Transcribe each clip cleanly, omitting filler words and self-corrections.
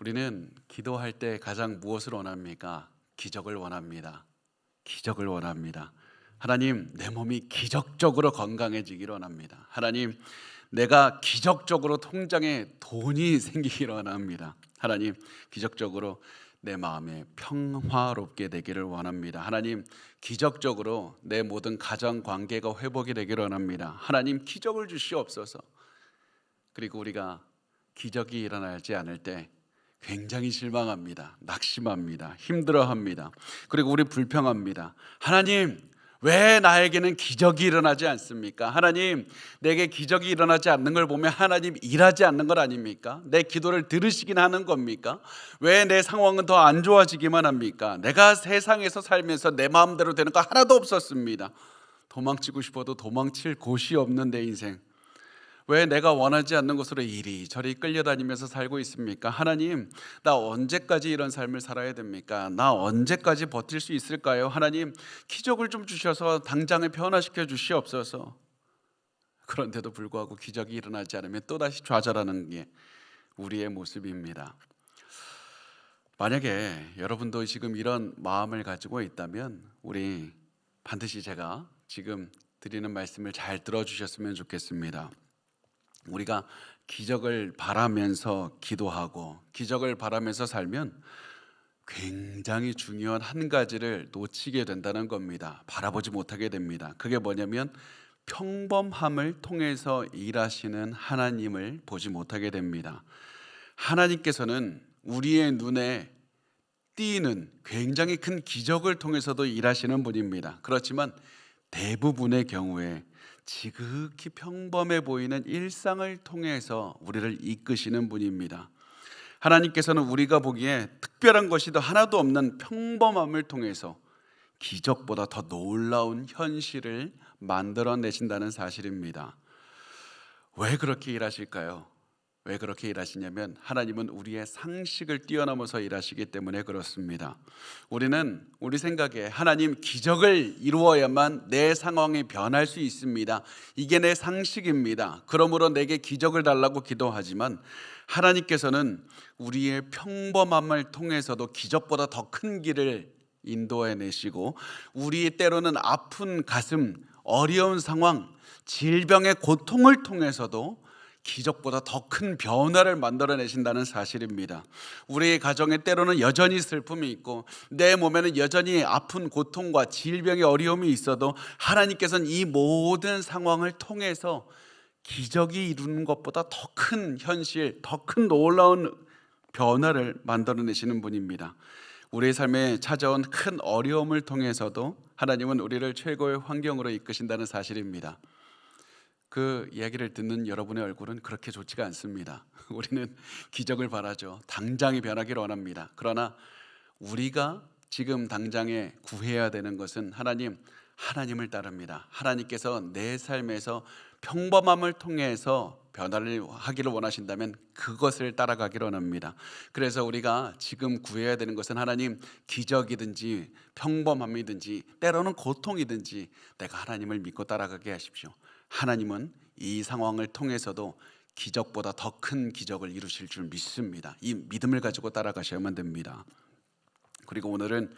우리는 기도할 때 가장 무엇을 원합니까? 기적을 원합니다. 기적을 원합니다. 하나님, 내 몸이 기적적으로 건강해지기를 원합니다. 하나님, 내가 기적적으로 통장에 돈이 생기기를 원합니다. 하나님, 기적적으로 내 마음에 평화롭게 되기를 원합니다. 하나님, 기적적으로 내 모든 가정 관계가 회복이 되기를 원합니다. 하나님, 기적을 주시옵소서. 그리고 우리가 기적이 일어나지 않을 때 굉장히 실망합니다. 낙심합니다. 힘들어합니다. 그리고 우리 불평합니다. 하나님, 왜 나에게는 기적이 일어나지 않습니까? 하나님, 내게 기적이 일어나지 않는 걸 보면 하나님 일하지 않는 것 아닙니까? 내 기도를 들으시긴 하는 겁니까? 왜 내 상황은 더 안 좋아지기만 합니까? 내가 세상에서 살면서 내 마음대로 되는 거 하나도 없었습니다. 도망치고 싶어도 도망칠 곳이 없는 내 인생. 왜 내가 원하지 않는 곳으로 이리저리 끌려다니면서 살고 있습니까? 하나님, 나 언제까지 이런 삶을 살아야 됩니까? 나 언제까지 버틸 수 있을까요? 하나님, 기적을 좀 주셔서 당장에 변화시켜 주시옵소서. 그런데도 불구하고 기적이 일어나지 않으면 또다시 좌절하는 게 우리의 모습입니다. 만약에 여러분도 지금 이런 마음을 가지고 있다면 우리 반드시 제가 지금 드리는 말씀을 잘 들어주셨으면 좋겠습니다. 우리가 기적을 바라면서 기도하고 기적을 바라면서 살면 굉장히 중요한 한 가지를 놓치게 된다는 겁니다. 바라보지 못하게 됩니다. 그게 뭐냐면 평범함을 통해서 일하시는 하나님을 보지 못하게 됩니다. 하나님께서는 우리의 눈에 띄는 굉장히 큰 기적을 통해서도 일하시는 분입니다. 그렇지만 대부분의 경우에 지극히 평범해 보이는 일상을 통해서 우리를 이끄시는 분입니다. 하나님께서는 우리가 보기에 특별한 것이 더 하나도 없는 평범함을 통해서 기적보다 더 놀라운 현실을 만들어내신다는 사실입니다. 왜 그렇게 일하실까요? 왜 그렇게 일하시냐면 하나님은 우리의 상식을 뛰어넘어서 일하시기 때문에 그렇습니다. 우리는 우리 생각에 하나님, 기적을 이루어야만 내 상황이 변할 수 있습니다. 이게 내 상식입니다. 그러므로 내게 기적을 달라고 기도하지만 하나님께서는 우리의 평범함을 통해서도 기적보다 더 큰 길을 인도해 내시고 우리 때로는 아픈 가슴, 어려운 상황, 질병의 고통을 통해서도 기적보다 더 큰 변화를 만들어내신다는 사실입니다. 우리의 가정에 때로는 여전히 슬픔이 있고 내 몸에는 여전히 아픈 고통과 질병의 어려움이 있어도 하나님께서는 이 모든 상황을 통해서 기적이 이루는 것보다 더 큰 현실, 더 큰 놀라운 변화를 만들어내시는 분입니다. 우리의 삶에 찾아온 큰 어려움을 통해서도 하나님은 우리를 최고의 환경으로 이끄신다는 사실입니다. 그 이야기를 듣는 여러분의 얼굴은 그렇게 좋지가 않습니다. 우리는 기적을 바라죠. 당장에 변하기를 원합니다. 그러나 우리가 지금 당장에 구해야 되는 것은 하나님을 따릅니다. 하나님께서 내 삶에서 평범함을 통해서 변화를 하기를 원하신다면 그것을 따라가기를 원합니다. 그래서 우리가 지금 구해야 되는 것은 하나님, 기적이든지 평범함이든지 때로는 고통이든지 내가 하나님을 믿고 따라가게 하십시오. 하나님은 이 상황을 통해서도 기적보다 더 큰 기적을 이루실 줄 믿습니다. 이 믿음을 가지고 따라가셔야만 됩니다. 그리고 오늘은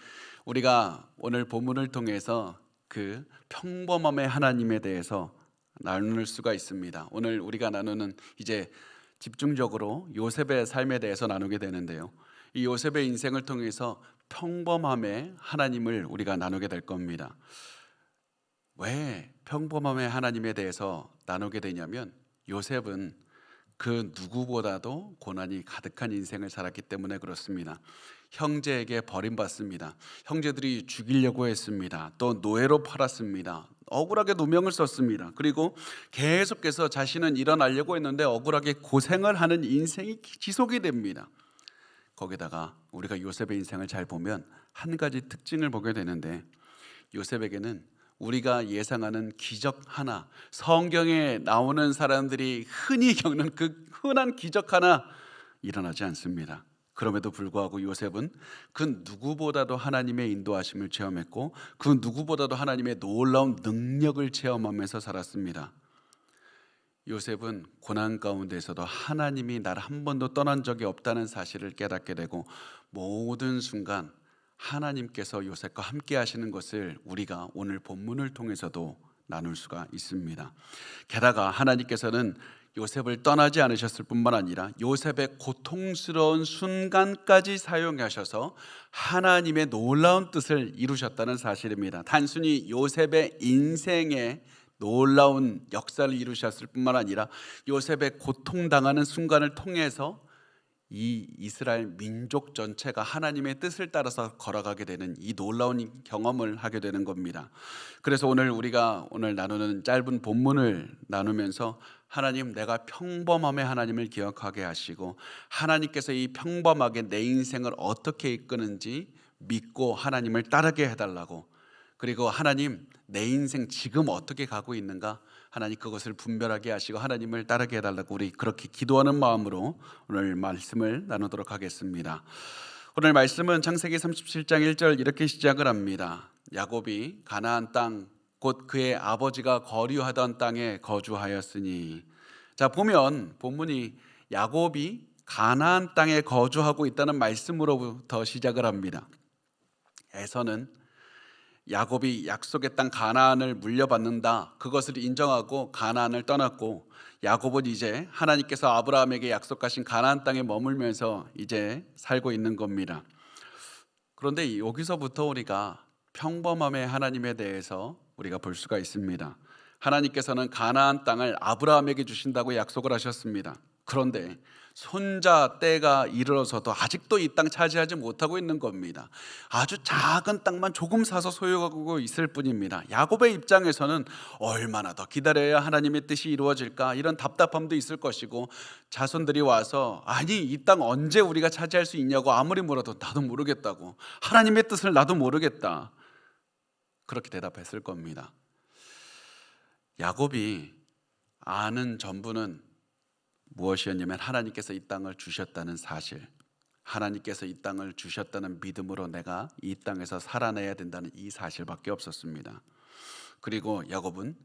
우리가 오늘 본문을 통해서 그 평범함의 하나님에 대해서 나눌 수가 있습니다. 오늘 우리가 나누는 이제 집중적으로 요셉의 삶에 대해서 나누게 되는데요. 이 요셉의 인생을 통해서 평범함의 하나님을 우리가 나누게 될 겁니다. 왜 평범함의 하나님에 대해서 나누게 되냐면 요셉은 그 누구보다도 고난이 가득한 인생을 살았기 때문에 그렇습니다. 형제에게 버림받습니다. 형제들이 죽이려고 했습니다. 또 노예로 팔았습니다. 억울하게 누명을 썼습니다. 그리고 계속해서 자신은 일어나려고 했는데 억울하게 고생을 하는 인생이 지속이 됩니다. 거기다가 우리가 요셉의 인생을 잘 보면 한 가지 특징을 보게 되는데 요셉에게는 우리가 예상하는 기적 하나, 성경에 나오는 사람들이 흔히 겪는 그 흔한 기적 하나 일어나지 않습니다. 그럼에도 불구하고 요셉은 그 누구보다도 하나님의 인도하심을 체험했고 그 누구보다도 하나님의 놀라운 능력을 체험하면서 살았습니다. 요셉은 고난 가운데서도 하나님이 나를 한 번도 떠난 적이 없다는 사실을 깨닫게 되고 모든 순간 하나님께서 요셉과 함께 하시는 것을 우리가 오늘 본문을 통해서도 나눌 수가 있습니다. 게다가 하나님께서는 요셉을 떠나지 않으셨을 뿐만 아니라 요셉의 고통스러운 순간까지 사용하셔서 하나님의 놀라운 뜻을 이루셨다는 사실입니다. 단순히 요셉의 인생에 놀라운 역사를 이루셨을 뿐만 아니라 요셉의 고통당하는 순간을 통해서 이 이스라엘 민족 전체가 하나님의 뜻을 따라서 걸어가게 되는 이 놀라운 경험을 하게 되는 겁니다. 그래서 우리가 나누는 짧은 본문을 나누면서 하나님, 내가 평범함의 하나님을 기억하게 하시고 하나님께서 이 평범하게 내 인생을 어떻게 이끄는지 믿고 하나님을 따르게 해달라고, 그리고 하나님, 내 인생 지금 어떻게 가고 있는가, 하나님 그것을 분별하게 하시고 하나님을 따르게 해달라고 우리 그렇게 기도하는 마음으로 오늘 말씀을 나누도록 하겠습니다. 오늘 말씀은 창세기 37장 1절 이렇게 시작을 합니다. 야곱이 가나안 땅 곧 그의 아버지가 거류하던 땅에 거주하였으니. 자, 보면 본문이 야곱이 가나안 땅에 거주하고 있다는 말씀으로부터 시작을 합니다. 에서는 야곱이 약속의 땅 가나안을 물려받는다, 그것을 인정하고 가나안을 떠났고, 야곱은 이제 하나님께서 아브라함에게 약속하신 가나안 땅에 머물면서 이제 살고 있는 겁니다. 그런데 여기서부터 우리가 평범함의 하나님에 대해서 우리가 볼 수가 있습니다. 하나님께서는 가나안 땅을 아브라함에게 주신다고 약속을 하셨습니다. 그런데 손자 때가 이르러서도 아직도 이 땅 차지하지 못하고 있는 겁니다. 아주 작은 땅만 조금 사서 소유하고 있을 뿐입니다. 야곱의 입장에서는 얼마나 더 기다려야 하나님의 뜻이 이루어질까, 이런 답답함도 있을 것이고, 자손들이 와서 아니 이 땅 언제 우리가 차지할 수 있냐고 아무리 물어도 나도 모르겠다고, 하나님의 뜻을 나도 모르겠다, 그렇게 대답했을 겁니다. 야곱이 아는 전부는 무엇이었냐면 하나님께서 이 땅을 주셨다는 사실, 하나님께서 이 땅을 주셨다는 믿음으로 내가 이 땅에서 살아내야 된다는 이 사실밖에 없었습니다. 그리고 야곱은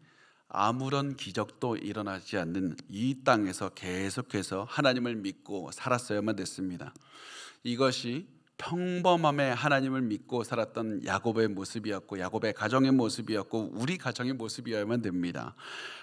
아무런 기적도 일어나지 않는 이 땅에서 계속해서 하나님을 믿고 살았어야만 됐습니다. 이것이 평범함의 하나님을 믿고 살았던 야곱의 모습이었고, 야곱의 가정의 모습이었고, 우리 가정의 모습이어야만 됩니다.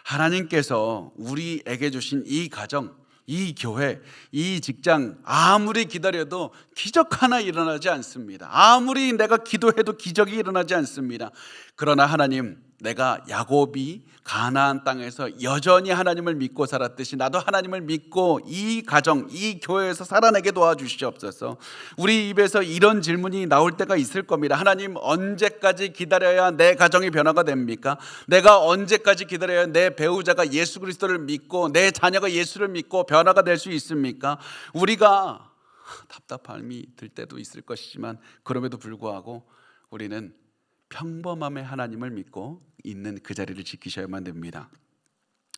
하나님께서 우리에게 주신 이 가정, 이 교회, 이 직장 아무리 기다려도 기적 하나 일어나지 않습니다. 아무리 내가 기도해도 기적이 일어나지 않습니다. 그러나 하나님, 내가 야곱이 가나안 땅에서 여전히 하나님을 믿고 살았듯이 나도 하나님을 믿고 이 가정, 이 교회에서 살아내게 도와주시옵소서. 우리 입에서 이런 질문이 나올 때가 있을 겁니다. 하나님, 언제까지 기다려야 내 가정이 변화가 됩니까? 내가 언제까지 기다려야 내 배우자가 예수 그리스도를 믿고 내 자녀가 예수를 믿고 변화가 될 수 있습니까? 우리가 답답함이 들 때도 있을 것이지만 그럼에도 불구하고 우리는 평범함의 하나님을 믿고 있는 그 자리를 지키셔야만 됩니다.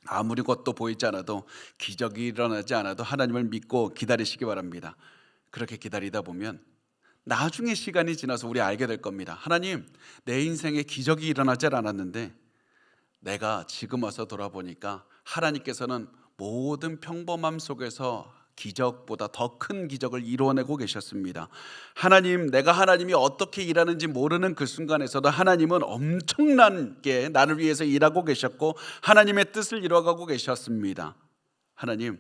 아무리 것도 보이지 않아도, 기적이 일어나지 않아도 하나님을 믿고 기다리시기 바랍니다. 그렇게 기다리다 보면 나중에 시간이 지나서 우리 알게 될 겁니다. 하나님, 내 인생에 기적이 일어나지 않았는데 내가 지금 와서 돌아보니까 하나님께서는 모든 평범함 속에서 기적보다 더 큰 기적을 이루어내고 계셨습니다. 하나님, 내가 하나님이 어떻게 일하는지 모르는 그 순간에서도 하나님은 엄청나게 나를 위해서 일하고 계셨고 하나님의 뜻을 이루어가고 계셨습니다. 하나님,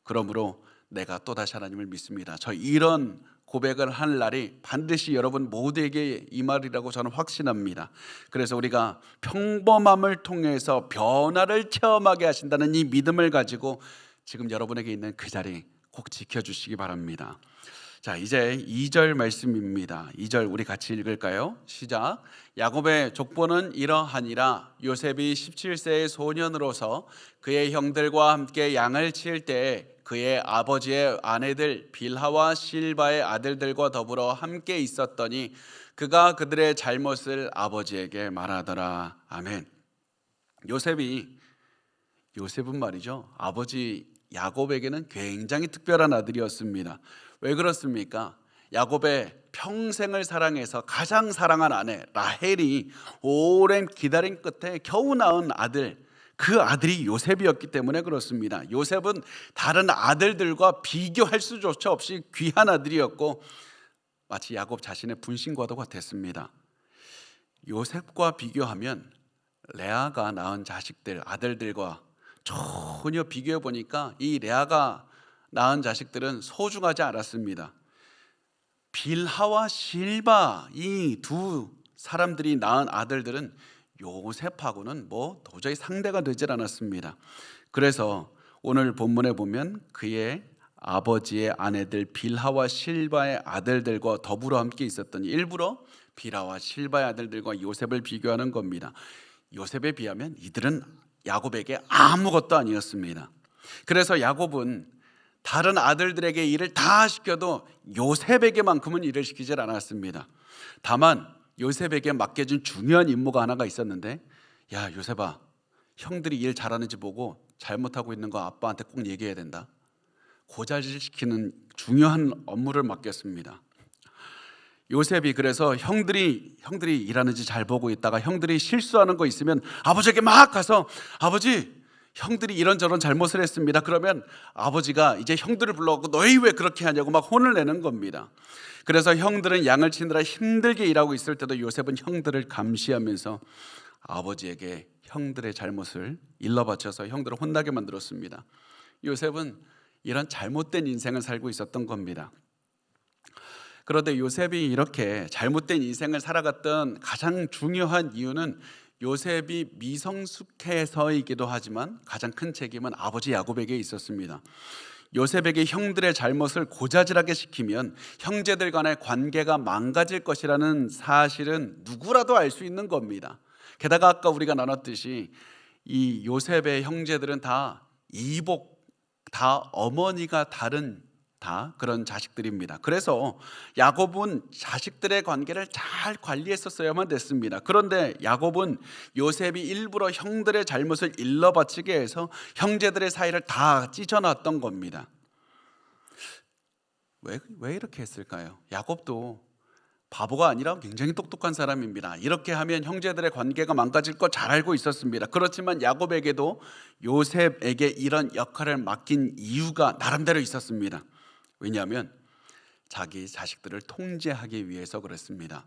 그러므로 내가 또다시 하나님을 믿습니다. 저 이런 고백을 할 날이 반드시 여러분 모두에게 임하리라고 저는 확신합니다. 그래서 우리가 평범함을 통해서 변화를 체험하게 하신다는 이 믿음을 가지고 지금 여러분에게 있는 그 자리 꼭 지켜주시기 바랍니다. 자, 이제 2절 말씀입니다. 2절 우리 같이 읽을까요? 시작. 야곱의 족보는 이러하니라. 요셉이 17세의 소년으로서 그의 형들과 함께 양을 치울 때에 그의 아버지의 아내들 빌하와 실바의 아들들과 더불어 함께 있었더니 그가 그들의 잘못을 아버지에게 말하더라. 아멘. 요셉은 말이죠, 아버지 야곱에게는 굉장히 특별한 아들이었습니다. 왜 그렇습니까? 야곱의 평생을 사랑해서 가장 사랑한 아내 라헬이 오랜 기다림 끝에 겨우 낳은 아들, 그 아들이 요셉이었기 때문에 그렇습니다. 요셉은 다른 아들들과 비교할 수조차 없이 귀한 아들이었고 마치 야곱 자신의 분신과도 같았습니다. 요셉과 비교하면 레아가 낳은 자식들, 아들들과 전혀 비교해 보니까 이 레아가 낳은 자식들은 소중하지 않았습니다. 빌하와 실바, 이 두 사람들이 낳은 아들들은 요셉하고는 도저히 상대가 되질 않았습니다. 그래서 오늘 본문에 보면 그의 아버지의 아내들 빌하와 실바의 아들들과 더불어 함께 있었더니 일부러 빌하와 실바의 아들들과 요셉을 비교하는 겁니다. 요셉에 비하면 이들은 야곱에게 아무것도 아니었습니다. 그래서 야곱은 다른 아들들에게 일을 다 시켜도 요셉에게만큼은 일을 시키질 않았습니다. 다만 요셉에게 맡겨진 중요한 임무가 하나가 있었는데, 야 요셉아, 형들이 일 잘하는지 보고 잘못하고 있는 거 아빠한테 꼭 얘기해야 된다. 고자질시키는 중요한 업무를 맡겼습니다. 요셉이 그래서 형들이 일하는지 잘 보고 있다가 형들이 실수하는 거 있으면 아버지에게 막 가서, 아버지 형들이 이런저런 잘못을 했습니다. 그러면 아버지가 이제 형들을 불러갖고 너희 왜 그렇게 하냐고 막 혼을 내는 겁니다. 그래서 형들은 양을 치느라 힘들게 일하고 있을 때도 요셉은 형들을 감시하면서 아버지에게 형들의 잘못을 일러바쳐서 형들을 혼나게 만들었습니다. 요셉은 이런 잘못된 인생을 살고 있었던 겁니다. 그런데 요셉이 이렇게 잘못된 인생을 살아갔던 가장 중요한 이유는 요셉이 미성숙해서이기도 하지만 가장 큰 책임은 아버지 야곱에게 있었습니다. 요셉에게 형들의 잘못을 고자질하게 시키면 형제들 간의 관계가 망가질 것이라는 사실은 누구라도 알 수 있는 겁니다. 게다가 아까 우리가 나눴듯이 이 요셉의 형제들은 다 이복, 다 어머니가 다른 다 그런 자식들입니다. 그래서 야곱은 자식들의 관계를 잘 관리했었어야만 됐습니다. 그런데 야곱은 요셉이 일부러 형들의 잘못을 일러바치게 해서 형제들의 사이를 다 찢어놨던 겁니다. 왜 이렇게 했을까요? 야곱도 바보가 아니라 굉장히 똑똑한 사람입니다. 이렇게 하면 형제들의 관계가 망가질 거 잘 알고 있었습니다. 그렇지만 야곱에게도 요셉에게 이런 역할을 맡긴 이유가 나름대로 있었습니다. 왜냐하면 자기 자식들을 통제하기 위해서 그랬습니다.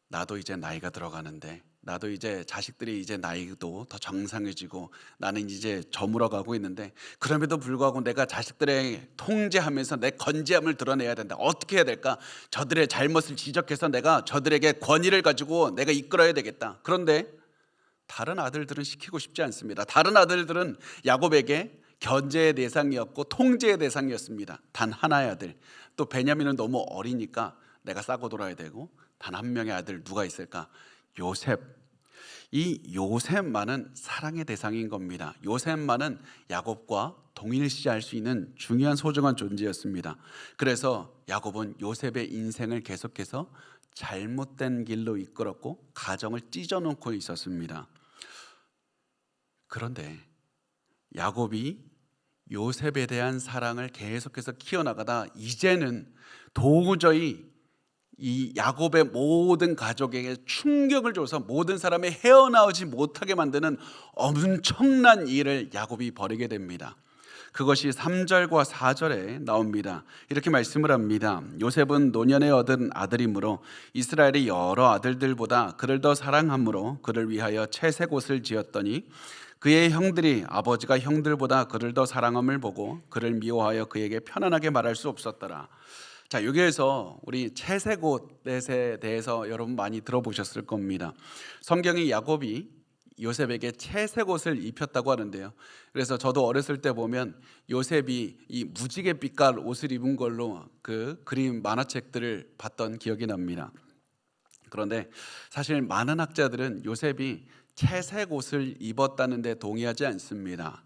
나도 이제 나이가 들어가는데, 나도 이제 자식들이 이제 나이도 더 정상해지고 나는 이제 저물어가고 있는데, 그럼에도 불구하고 내가 자식들의 통제하면서 내 건재함을 드러내야 된다. 어떻게 해야 될까? 저들의 잘못을 지적해서 내가 저들에게 권위를 가지고 내가 이끌어야 되겠다. 그런데 다른 아들들은 시키고 싶지 않습니다. 다른 아들들은 야곱에게 견제의 대상이었고 통제의 대상이었습니다. 단 하나의 아들, 또 베냐민은 너무 어리니까 내가 싸고 돌아야 되고, 단 한 명의 아들 누가 있을까? 요셉. 이 요셉만은 사랑의 대상인 겁니다. 요셉만은 야곱과 동일시할 수 있는 중요한 소중한 존재였습니다. 그래서 야곱은 요셉의 인생을 계속해서 잘못된 길로 이끌었고 가정을 찢어놓고 있었습니다. 그런데 야곱이 요셉에 대한 사랑을 계속해서 키워나가다 이제는 도저히 이 야곱의 모든 가족에게 충격을 줘서 모든 사람이 헤어나오지 못하게 만드는 엄청난 일을 야곱이 벌이게 됩니다. 그것이 3절과 4절에 나옵니다. 이렇게 말씀을 합니다. 요셉은 노년에 얻은 아들이므로 이스라엘의 여러 아들들보다 그를 더 사랑함으로 그를 위하여 채색 옷을 지었더니 그의 형들이 아버지가 형들보다 그를 더 사랑함을 보고 그를 미워하여 그에게 편안하게 말할 수 없었더라. 자, 여기에서 우리 채색 옷에 대해서 여러분 많이 들어보셨을 겁니다. 성경이 야곱이 요셉에게 채색 옷을 입혔다고 하는데요. 그래서 저도 어렸을 때 보면 요셉이 이 무지개 빛깔 옷을 입은 걸로 그 그림 만화책들을 봤던 기억이 납니다. 그런데 사실 많은 학자들은 요셉이 채색 옷을 입었다는 데 동의하지 않습니다.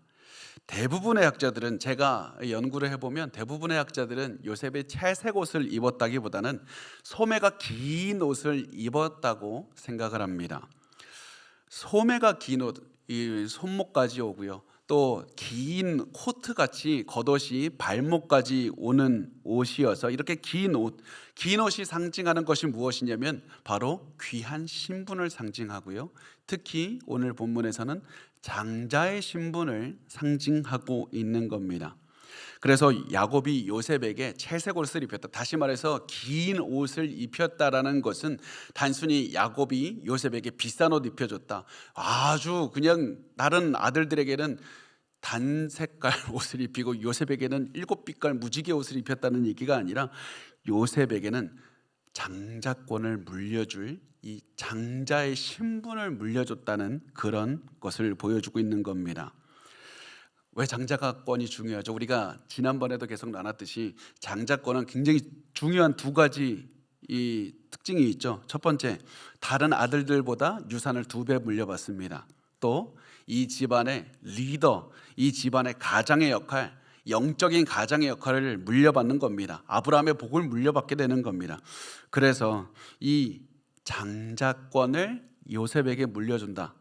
대부분의 학자들은, 제가 연구를 해보면 대부분의 학자들은 요셉이 채색 옷을 입었다기보다는 소매가 긴 옷을 입었다고 생각을 합니다. 소매가 긴 옷, 이 손목까지 오고요. 또 긴 코트 같이 겉옷이 발목까지 오는 옷이어서 이렇게 긴 옷이 상징하는 것이 무엇이냐면 바로 귀한 신분을 상징하고요. 특히 오늘 본문에서는 장자의 신분을 상징하고 있는 겁니다. 그래서 야곱이 요셉에게 채색 옷을 입혔다. 다시 말해서 긴 옷을 입혔다라는 것은 단순히 야곱이 요셉에게 비싼 옷 입혀줬다. 아주 그냥 다른 아들들에게는 단 색깔 옷을 입히고 요셉에게는 7빛깔 무지개 옷을 입혔다는 얘기가 아니라 요셉에게는 장자권을 물려줄 이 장자의 신분을 물려줬다는 그런 것을 보여주고 있는 겁니다. 왜 장자권이 중요하죠? 우리가 지난번에도 계속 나눴듯이 장자권은 굉장히 중요한 두 가지 이 특징이 있죠. 첫 번째, 다른 아들들보다 유산을 2배 물려받습니다. 또 이 집안의 리더, 이 집안의 가장의 역할, 영적인 가장의 역할을 물려받는 겁니다. 아브라함의 복을 물려받게 되는 겁니다. 그래서 이 장자권을 요셉에게 물려준다.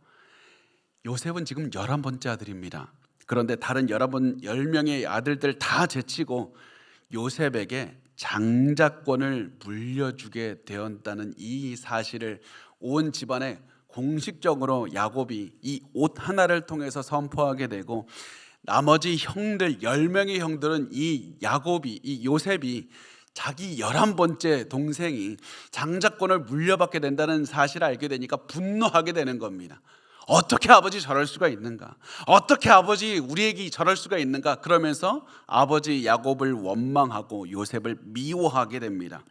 요셉은 지금 11번째 아들입니다. 그런데 다른 10명의 아들들 다 제치고 요셉에게 장자권을 물려주게 되었다는 이 사실을 온 집안에 공식적으로 야곱이 이 옷 하나를 통해서 선포하게 되고, 나머지 형들 10명의 형들은 이 요셉이 자기 11번째 동생이 장자권을 물려받게 된다는 사실을 알게 되니까 분노하게 되는 겁니다. 어떻게 아버지 저럴 수가 있는가? 어떻게 아버지 우리에게 저럴 수가 있는가? 그러면서 아버지 야곱을 원망하고 요셉을 미워하게 됩니다.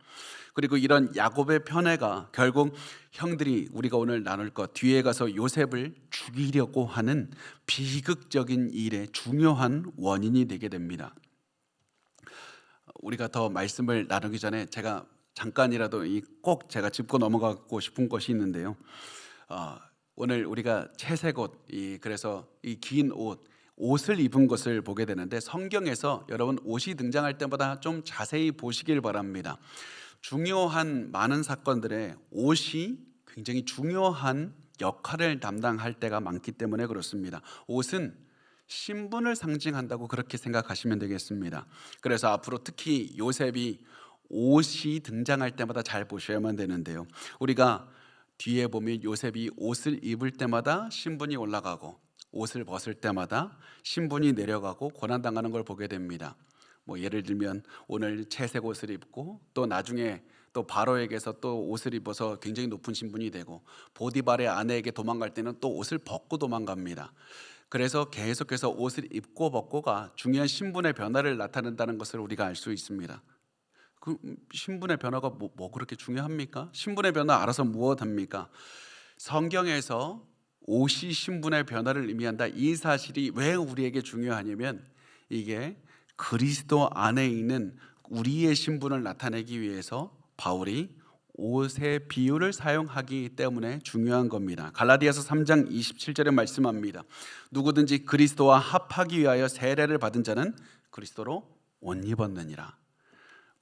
그리고 이런 야곱의 편애가 결국 형들이 우리가 오늘 나눌 것 뒤에 가서 요셉을 죽이려고 하는 비극적인 일의 중요한 원인이 되게 됩니다. 우리가 더 말씀을 나누기 전에 제가 잠깐이라도 꼭 제가 짚고 넘어가고 싶은 것이 있는데요. 오늘 우리가 채색 옷, 그래서 이 긴 옷을 입은 것을 보게 되는데, 성경에서 여러분 옷이 등장할 때마다 좀 자세히 보시길 바랍니다. 중요한 많은 사건들에 옷이 굉장히 중요한 역할을 담당할 때가 많기 때문에 그렇습니다. 옷은 신분을 상징한다고 그렇게 생각하시면 되겠습니다. 그래서 앞으로 특히 요셉이 옷이 등장할 때마다 잘 보셔야만 되는데요. 우리가 뒤에 보면 요셉이 옷을 입을 때마다 신분이 올라가고 옷을 벗을 때마다 신분이 내려가고 고난당하는 걸 보게 됩니다. 예를 들면 오늘 채색 옷을 입고 또 나중에 또 바로에게서 또 옷을 입어서 굉장히 높은 신분이 되고, 보디발의 아내에게 도망갈 때는 또 옷을 벗고 도망갑니다. 그래서 계속해서 옷을 입고 벗고가 중요한 신분의 변화를 나타낸다는 것을 우리가 알 수 있습니다. 그 신분의 변화가 뭐 그렇게 중요합니까? 신분의 변화 알아서 무엇합니까? 성경에서 옷이 신분의 변화를 의미한다, 이 사실이 왜 우리에게 중요하냐면 이게 그리스도 안에 있는 우리의 신분을 나타내기 위해서 바울이 옷의 비유를 사용하기 때문에 중요한 겁니다. 갈라디아서 3장 27절에 말씀합니다. 누구든지 그리스도와 합하기 위하여 세례를 받은 자는 그리스도로 옷 입었느니라.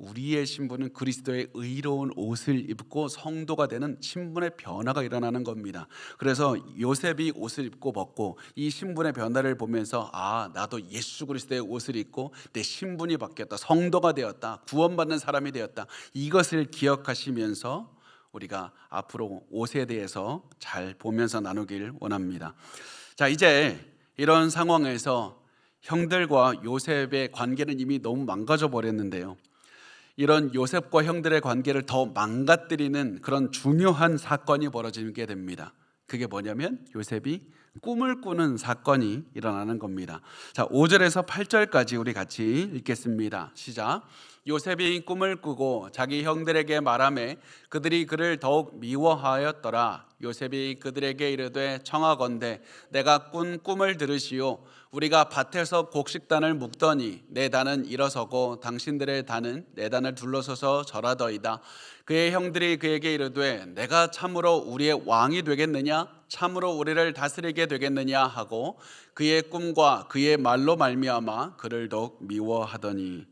우리의 신분은 그리스도의 의로운 옷을 입고 성도가 되는 신분의 변화가 일어나는 겁니다. 그래서 요셉이 옷을 입고 벗고 이 신분의 변화를 보면서 나도 예수 그리스도의 옷을 입고 내 신분이 바뀌었다, 성도가 되었다, 구원받는 사람이 되었다, 이것을 기억하시면서 우리가 앞으로 옷에 대해서 잘 보면서 나누길 원합니다. 자, 이제 이런 상황에서 형들과 요셉의 관계는 이미 너무 망가져 버렸는데요. 이런 요셉과 형들의 관계를 더 망가뜨리는 그런 중요한 사건이 벌어지게 됩니다. 그게 뭐냐면 요셉이 꿈을 꾸는 사건이 일어나는 겁니다. 자, 5절에서 8절까지 우리 같이 읽겠습니다. 시작. 요셉이 꿈을 꾸고 자기 형들에게 말하매 그들이 그를 더욱 미워하였더라. 요셉이 그들에게 이르되 청하건대 내가 꾼 꿈을 들으시오. 우리가 밭에서 곡식단을 묶더니 내 단은 일어서고 당신들의 단은 내 단을 둘러서서 절하더이다. 그의 형들이 그에게 이르되 내가 참으로 우리의 왕이 되겠느냐? 참으로 우리를 다스리게 되겠느냐? 하고 그의 꿈과 그의 말로 말미암아 그를 더욱 미워하더니.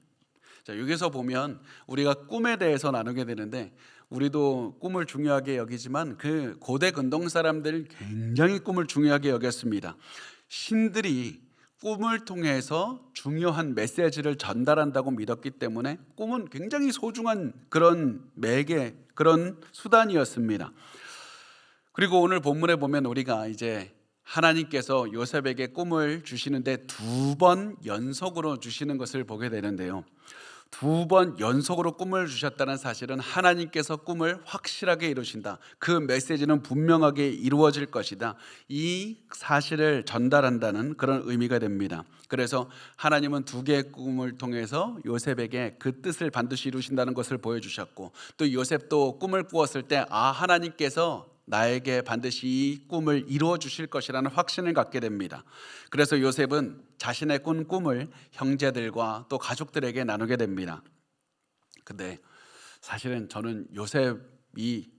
자, 여기서 보면 우리가 꿈에 대해서 나누게 되는데, 우리도 꿈을 중요하게 여기지만 그 고대 근동 사람들 굉장히 꿈을 중요하게 여겼습니다. 신들이 꿈을 통해서 중요한 메시지를 전달한다고 믿었기 때문에 꿈은 굉장히 소중한 그런 매개, 그런 수단이었습니다. 그리고 오늘 본문에 보면 우리가 이제 하나님께서 요셉에게 꿈을 주시는데 2번 연속으로 주시는 것을 보게 되는데요. 2번 연속으로 꿈을 주셨다는 사실은 하나님께서 꿈을 확실하게 이루신다, 그 메시지는 분명하게 이루어질 것이다, 이 사실을 전달한다는 그런 의미가 됩니다. 그래서 하나님은 2개의 꿈을 통해서 요셉에게 그 뜻을 반드시 이루신다는 것을 보여주셨고, 또 요셉도 꿈을 꾸었을 때 하나님께서 나에게 반드시 이 꿈을 이루어 주실 것이라는 확신을 갖게 됩니다. 그래서 요셉은 자신의 꾼 꿈을 형제들과 또 가족들에게 나누게 됩니다. 근데 사실은 저는 요셉이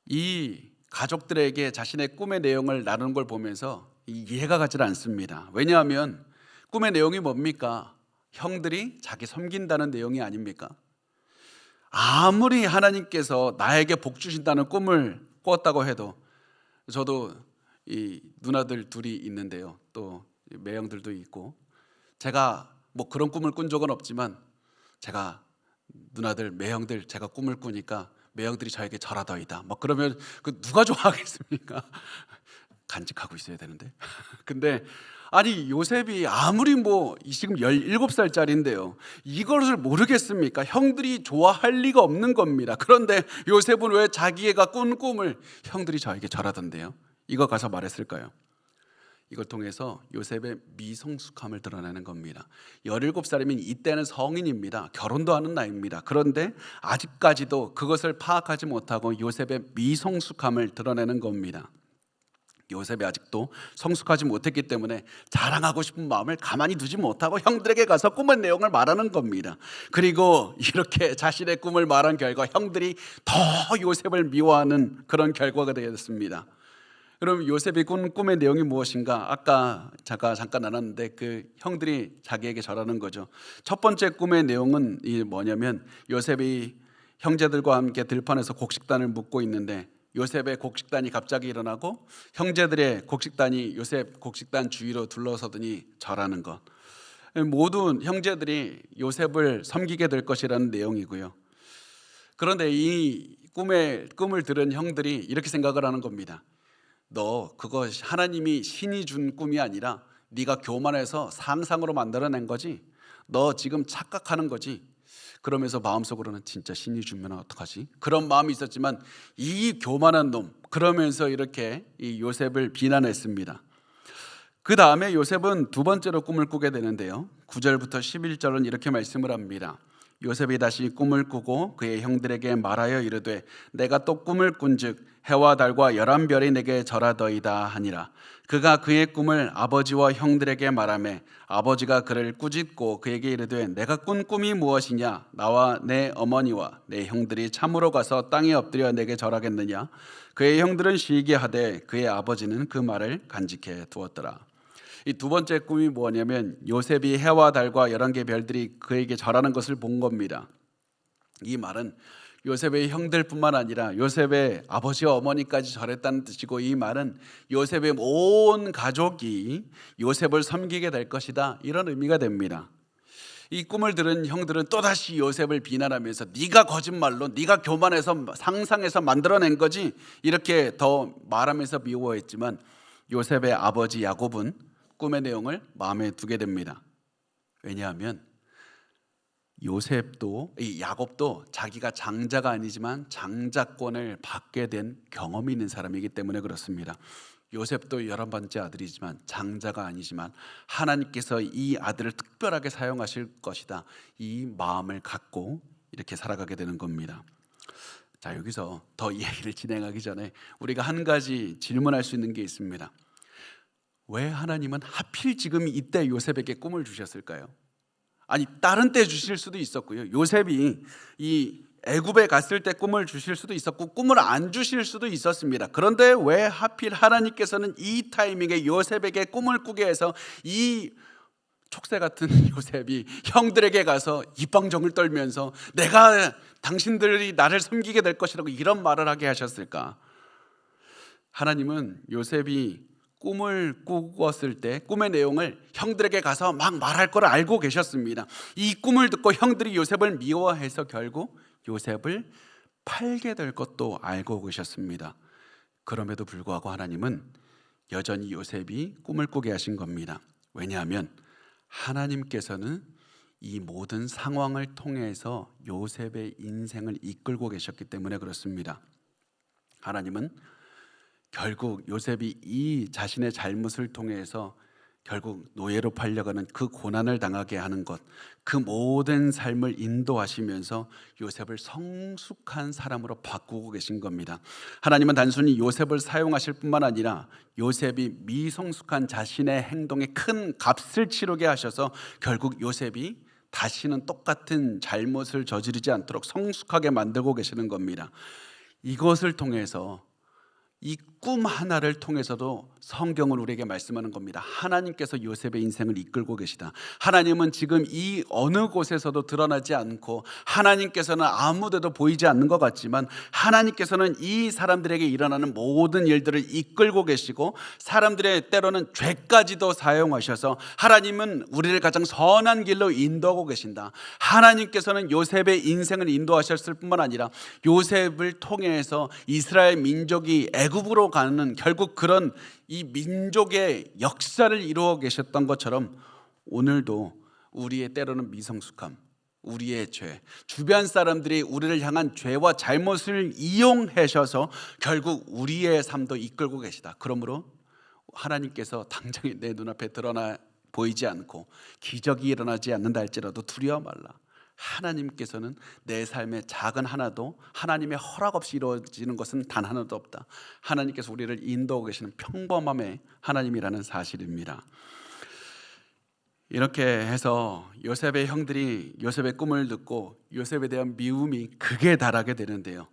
이 가족들에게 자신의 꿈의 내용을 나누는 걸 보면서 이해가 가지 않습니다. 왜냐하면 꿈의 내용이 뭡니까? 형들이 자기 섬긴다는 내용이 아닙니까? 아무리 하나님께서 나에게 복 주신다는 꿈을 꿨다고 해도, 저도 이 누나들 둘이 있는데요, 또 매형들도 있고, 제가 뭐 그런 꿈을 꾼 적은 없지만 제가 누나들, 매형들 제가 꿈을 꾸니까 매형들이 저에게 절하더이다 막 그러면 그 누가 좋아하겠습니까? 간직하고 있어야 되는데. 근데 아니 요셉이 아무리 뭐 지금 17살짜리인데요 이것을 모르겠습니까? 형들이 좋아할 리가 없는 겁니다. 그런데 요셉은 왜 자기가 꾼 꿈을 형들이 저에게 절하던데요? 이거 가서 말했을까요? 이걸 통해서 요셉의 미성숙함을 드러내는 겁니다. 17살이면 이때는 성인입니다. 결혼도 하는 나이입니다. 그런데 아직까지도 그것을 파악하지 못하고 요셉의 미성숙함을 드러내는 겁니다. 요셉이 아직도 성숙하지 못했기 때문에 자랑하고 싶은 마음을 가만히 두지 못하고 형들에게 가서 꿈의 내용을 말하는 겁니다. 그리고 이렇게 자신의 꿈을 말한 결과 형들이 더 요셉을 미워하는 그런 결과가 되었습니다. 그럼 요셉이 꾼 꿈의 내용이 무엇인가? 아까 잠깐 나눴는데 그 형들이 자기에게 절하는 거죠. 첫 번째 꿈의 내용은 뭐냐면 요셉이 형제들과 함께 들판에서 곡식단을 묻고 있는데 요셉의 곡식단이 갑자기 일어나고 형제들의 곡식단이 요셉 곡식단 주위로 둘러서더니 절하는 것. 모든 형제들이 요셉을 섬기게 될 것이라는 내용이고요. 그런데 이 꿈을 들은 형들이 이렇게 생각을 하는 겁니다. 너 그거 하나님이 신이 준 꿈이 아니라 네가 교만해서 상상으로 만들어낸 거지? 너 지금 착각하는 거지? 그러면서 마음속으로는 진짜 신이 주면 어떡하지? 그런 마음이 있었지만 이 교만한 놈, 그러면서 이렇게 이 요셉을 비난했습니다. 그 다음에 요셉은 2번째로 꿈을 꾸게 되는데요, 9절부터 11절은 이렇게 말씀을 합니다. 요셉이 다시 꿈을 꾸고 그의 형들에게 말하여 이르되 내가 또 꿈을 꾼즉 해와 달과 11별이 내게 절하더이다 하니라. 그가 그의 꿈을 아버지와 형들에게 말하매 아버지가 그를 꾸짖고 그에게 이르되 내가 꾼 꿈이 무엇이냐? 나와 내 어머니와 내 형들이 참으로 가서 땅에 엎드려 내게 절하겠느냐? 그의 형들은 시기하되 그의 아버지는 그 말을 간직해 두었더라. 이 2번째 꿈이 뭐냐면 요셉이 해와 달과 11개 별들이 그에게 절하는 것을 본 겁니다. 이 말은 요셉의 형들뿐만 아니라 요셉의 아버지와 어머니까지 절했다는 뜻이고, 이 말은 요셉의 온 가족이 요셉을 섬기게 될 것이다, 이런 의미가 됩니다. 이 꿈을 들은 형들은 또다시 요셉을 비난하면서 네가 거짓말로, 네가 교만해서 상상해서 만들어낸 거지, 이렇게 더 말하면서 미워했지만 요셉의 아버지 야곱은 꿈의 내용을 마음에 두게 됩니다. 왜냐하면 야곱도 자기가 장자가 아니지만 장자권을 받게 된 경험이 있는 사람이기 때문에 그렇습니다. 요셉도 11번째 아들이지만 장자가 아니지만 하나님께서 이 아들을 특별하게 사용하실 것이다, 이 마음을 갖고 이렇게 살아가게 되는 겁니다. 자, 여기서 더 이야기를 진행하기 전에 우리가 한 가지 질문할 수 있는 게 있습니다. 왜 하나님은 하필 지금 이때 요셉에게 꿈을 주셨을까요? 아니 다른 때 주실 수도 있었고요, 요셉이 이 애굽에 갔을 때 꿈을 주실 수도 있었고 꿈을 안 주실 수도 있었습니다. 그런데 왜 하필 하나님께서는 이 타이밍에 요셉에게 꿈을 꾸게 해서 이 촉새 같은 요셉이 형들에게 가서 입방정을 떨면서 내가 당신들이 나를 섬기게 될 것이라고 이런 말을 하게 하셨을까? 하나님은 요셉이 꿈을 꾸었을 때 꿈의 내용을 형들에게 가서 막 말할 걸 알고 계셨습니다. 이 꿈을 듣고 형들이 요셉을 미워해서 결국 요셉을 팔게 될 것도 알고 계셨습니다. 그럼에도 불구하고 하나님은 여전히 요셉이 꿈을 꾸게 하신 겁니다. 왜냐하면 하나님께서는 이 모든 상황을 통해서 요셉의 인생을 이끌고 계셨기 때문에 그렇습니다. 하나님은 결국 요셉이 이 자신의 잘못을 통해서 결국 노예로 팔려가는 그 고난을 당하게 하는 것, 그 모든 삶을 인도하시면서 요셉을 성숙한 사람으로 바꾸고 계신 겁니다. 하나님은 단순히 요셉을 사용하실 뿐만 아니라 요셉이 미성숙한 자신의 행동에 큰 값을 치르게 하셔서 결국 요셉이 다시는 똑같은 잘못을 저지르지 않도록 성숙하게 만들고 계시는 겁니다. 이것을 통해서 이 꿈 하나를 통해서도 성경은 우리에게 말씀하는 겁니다. 하나님께서 요셉의 인생을 이끌고 계시다. 하나님은 지금 이 어느 곳에서도 드러나지 않고 하나님께서는 아무데도 보이지 않는 것 같지만 하나님께서는 이 사람들에게 일어나는 모든 일들을 이끌고 계시고 사람들의 때로는 죄까지도 사용하셔서 하나님은 우리를 가장 선한 길로 인도하고 계신다. 하나님께서는 요셉의 인생을 인도하셨을 뿐만 아니라 요셉을 통해서 이스라엘 민족이 애굽으로 가는 결국 그런 이 민족의 역사를 이루어 계셨던 것처럼 오늘도 우리의 때로는 미성숙함, 우리의 죄, 주변 사람들이 우리를 향한 죄와 잘못을 이용하셔서 결국 우리의 삶도 이끌고 계시다. 그러므로 하나님께서 당장 내 눈앞에 드러나 보이지 않고 기적이 일어나지 않는다 할지라도 두려워 말라. 하나님께서는 내 삶의 작은 하나도 하나님의 허락 없이 이루어지는 것은 단 하나도 없다. 하나님께서 우리를 인도하고 계시는 평범함의 하나님이라는 사실입니다. 이렇게 해서 요셉의 형들이 요셉의 꿈을 듣고 요셉에 대한 미움이 극에 달하게 되는데요,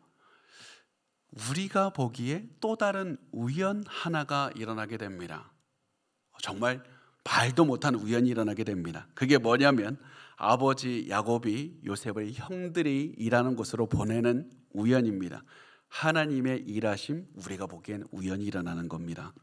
우리가 보기에 또 다른 우연 하나가 일어나게 됩니다. 정말 말도 못한 우연이 일어나게 됩니다. 그게 뭐냐면 아버지 야곱이 요셉을 형들이 일하는 곳으로 보내는 우연입니다. 하나님의 일하심, 우리가 보기엔 우연이 일어나는 겁니다.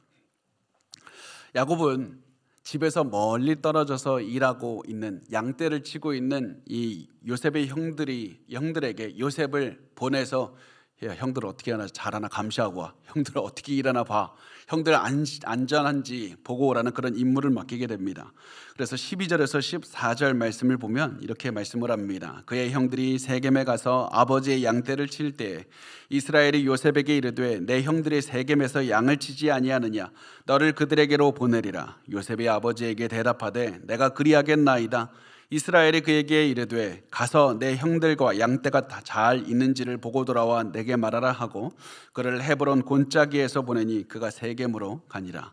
야곱은 집에서 멀리 떨어져서 일하고 있는, 양떼를 치고 있는 이 요셉의 형들에게 요셉을 보내서 야, 형들 어떻게 하나 잘하나 감시하고 와. 형들 어떻게 일하나 봐. 형들 안전한지 보고 오라는 그런 임무를 맡기게 됩니다. 그래서 12절에서 14절 말씀을 보면 이렇게 말씀을 합니다. 그의 형들이 세겜에 가서 아버지의 양떼를 칠 때 이스라엘이 요셉에게 이르되 내 형들이 세겜에서 양을 치지 아니하느냐 너를 그들에게로 보내리라. 요셉이 아버지에게 대답하되 내가 그리하겠나이다. 이스라엘이 그에게 이르되 가서 내 형들과 양떼가 다 잘 있는지를 보고 돌아와 내게 말하라 하고 그를 헤브론 곤짜기에서 보내니 그가 세겜으로 가니라.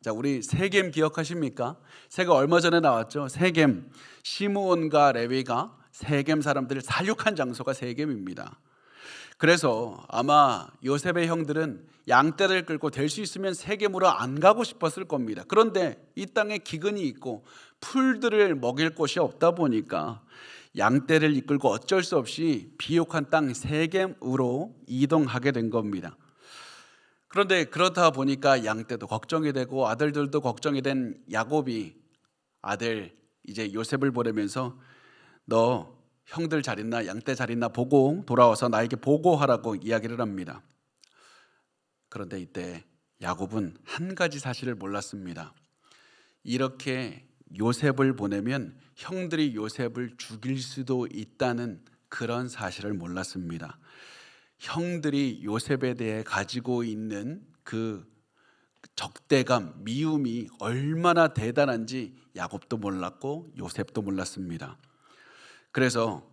자, 우리 세겜 기억하십니까? 세가 얼마 전에 나왔죠. 세겜, 시므온과 레위가 세겜 사람들을 살육한 장소가 세겜입니다. 그래서 아마 요셉의 형들은 양떼를 끌고 될 수 있으면 세겜으로 안 가고 싶었을 겁니다. 그런데 이 땅에 기근이 있고 풀들을 먹일 곳이 없다 보니까 양떼를 이끌고 어쩔 수 없이 비옥한 땅 세겜으로 이동하게 된 겁니다. 그런데 그렇다 보니까 양떼도 걱정이 되고 아들들도 걱정이 된 야곱이 아들 이제 요셉을 보내면서 너 형들 잘 있나 양떼 잘 있나 보고 돌아와서 나에게 보고하라고 이야기를 합니다. 그런데 이때 야곱은 한 가지 사실을 몰랐습니다. 이렇게 요셉을 보내면 형들이 요셉을 죽일 수도 있다는 그런 사실을 몰랐습니다. 형들이 요셉에 대해 가지고 있는 그 적대감, 미움이 얼마나 대단한지 야곱도 몰랐고 요셉도 몰랐습니다. 그래서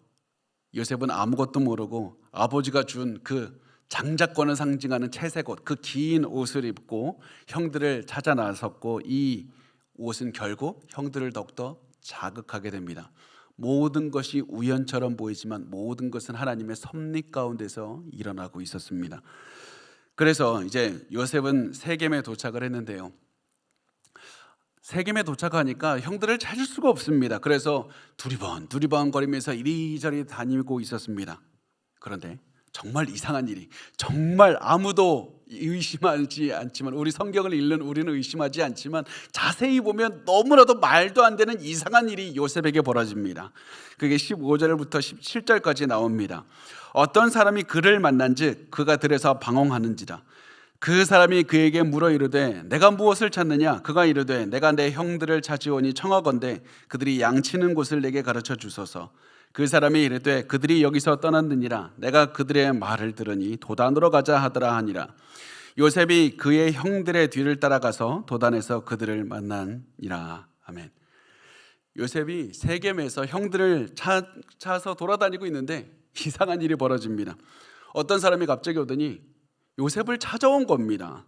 요셉은 아무것도 모르고 아버지가 준 그 장자권을 상징하는 채색 옷, 그 긴 옷을 입고 형들을 찾아 나섰고 이 옷은 결국 형들을 더욱더 자극하게 됩니다. 모든 것이 우연처럼 보이지만 모든 것은 하나님의 섭리 가운데서 일어나고 있었습니다. 그래서 이제 요셉은 세겜에 도착을 했는데요, 세겜에 도착하니까 형들을 찾을 수가 없습니다. 그래서 두리번 거리면서 이리저리 다니고 있었습니다. 그런데 정말 이상한 일이, 정말 아무도 의심하지 않지만, 우리 성경을 읽는 우리는 의심하지 않지만 자세히 보면 너무나도 말도 안 되는 이상한 일이 요셉에게 벌어집니다. 그게 15절부터 17절까지 나옵니다. 어떤 사람이 그를 만난즉 그가 들에서 방황하는지라. 그 사람이 그에게 물어 이르되 내가 무엇을 찾느냐? 그가 이르되 내가 내 형들을 찾으오니 청하건대 그들이 양치는 곳을 내게 가르쳐 주소서. 그 사람이 이르되 그들이 여기서 떠났느니라. 내가 그들의 말을 들으니 도단으로 가자 하더라 하니라. 요셉이 그의 형들의 뒤를 따라가서 도단에서 그들을 만나니라. 아멘. 요셉이 세겜에서 형들을 찾아서 돌아다니고 있는데 이상한 일이 벌어집니다. 어떤 사람이 갑자기 오더니 요셉을 찾아온 겁니다.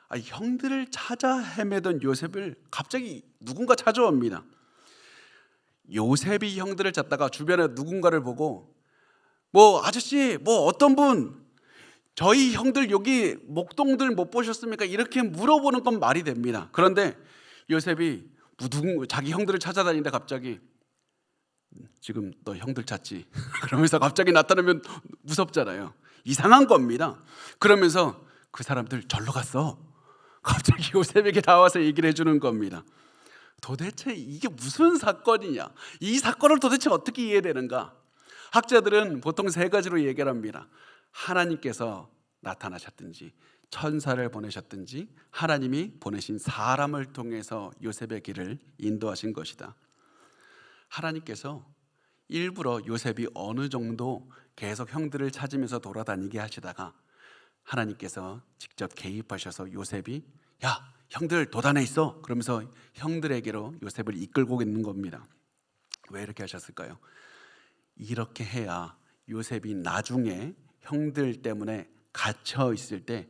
형들을 찾아 헤매던 요셉을 갑자기 누군가 찾아옵니다. 요셉이 형들을 찾다가 주변에 누군가를 보고 아저씨 어떤 분 저희 형들 여기 목동들 못 보셨습니까? 이렇게 물어보는 건 말이 됩니다. 그런데 요셉이 자기 형들을 찾아다니는데 갑자기 지금 너 형들 찾지? 그러면서 갑자기 나타나면 무섭잖아요. 이상한 겁니다. 그러면서 그 사람들 절로 갔어. 갑자기 요셉에게 나와서 얘기를 해주는 겁니다. 도대체 이게 무슨 사건이냐? 이 사건을 도대체 어떻게 이해되는가? 학자들은 보통 세 가지로 얘기를 합니다. 하나님께서 나타나셨든지, 천사를 보내셨든지, 하나님이 보내신 사람을 통해서 요셉의 길을 인도하신 것이다. 하나님께서 일부러 요셉이 어느 정도 계속 형들을 찾으면서 돌아다니게 하시다가 하나님께서 직접 개입하셔서 요셉이 야 형들 도단에 있어 그러면서 형들에게로 요셉을 이끌고 있는 겁니다. 왜 이렇게 하셨을까요? 이렇게 해야 요셉이 나중에 형들 때문에 갇혀 있을 때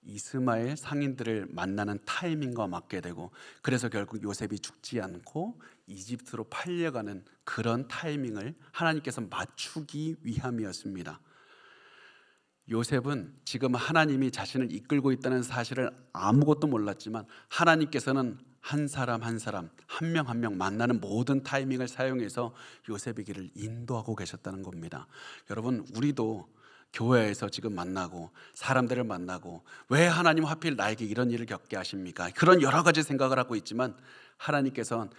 이스마엘 상인들을 만나는 타이밍과 맞게 되고, 그래서 결국 요셉이 죽지 않고 이집트로 팔려가는 그런 타이밍을 하나님께서 맞추기 위함이었습니다. 요셉은 지금 하나님이 자신을 이끌고 있다는 사실을 아무것도 몰랐지만 하나님께서는 한 사람 한 사람, 한 명 한 명 만나는 모든 타이밍을 사용해서 요셉의 길을 인도하고 계셨다는 겁니다. 여러분, 우리도 교회에서 지금 만나고 사람들을 만나고 왜 하나님 하필 나에게 이런 일을 겪게 하십니까? 그런 여러 가지 생각을 하고 있지만 하나님께서는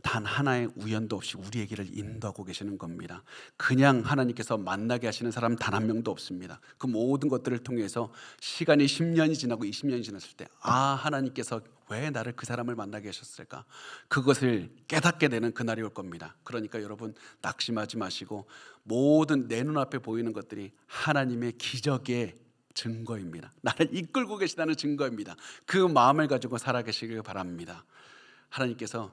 단 하나의 우연도 없이 우리의 길을 인도하고 계시는 겁니다. 그냥 하나님께서 만나게 하시는 사람 단 한 명도 없습니다. 그 모든 것들을 통해서 시간이 10년이 지나고 20년이 지났을 때 하나님께서 왜 나를 그 사람을 만나게 하셨을까? 그것을 깨닫게 되는 그날이 올 겁니다. 그러니까 여러분 낙심하지 마시고 모든 내 눈앞에 보이는 것들이 하나님의 기적의 증거입니다. 나를 이끌고 계시다는 증거입니다. 그 마음을 가지고 살아계시길 바랍니다. 하나님께서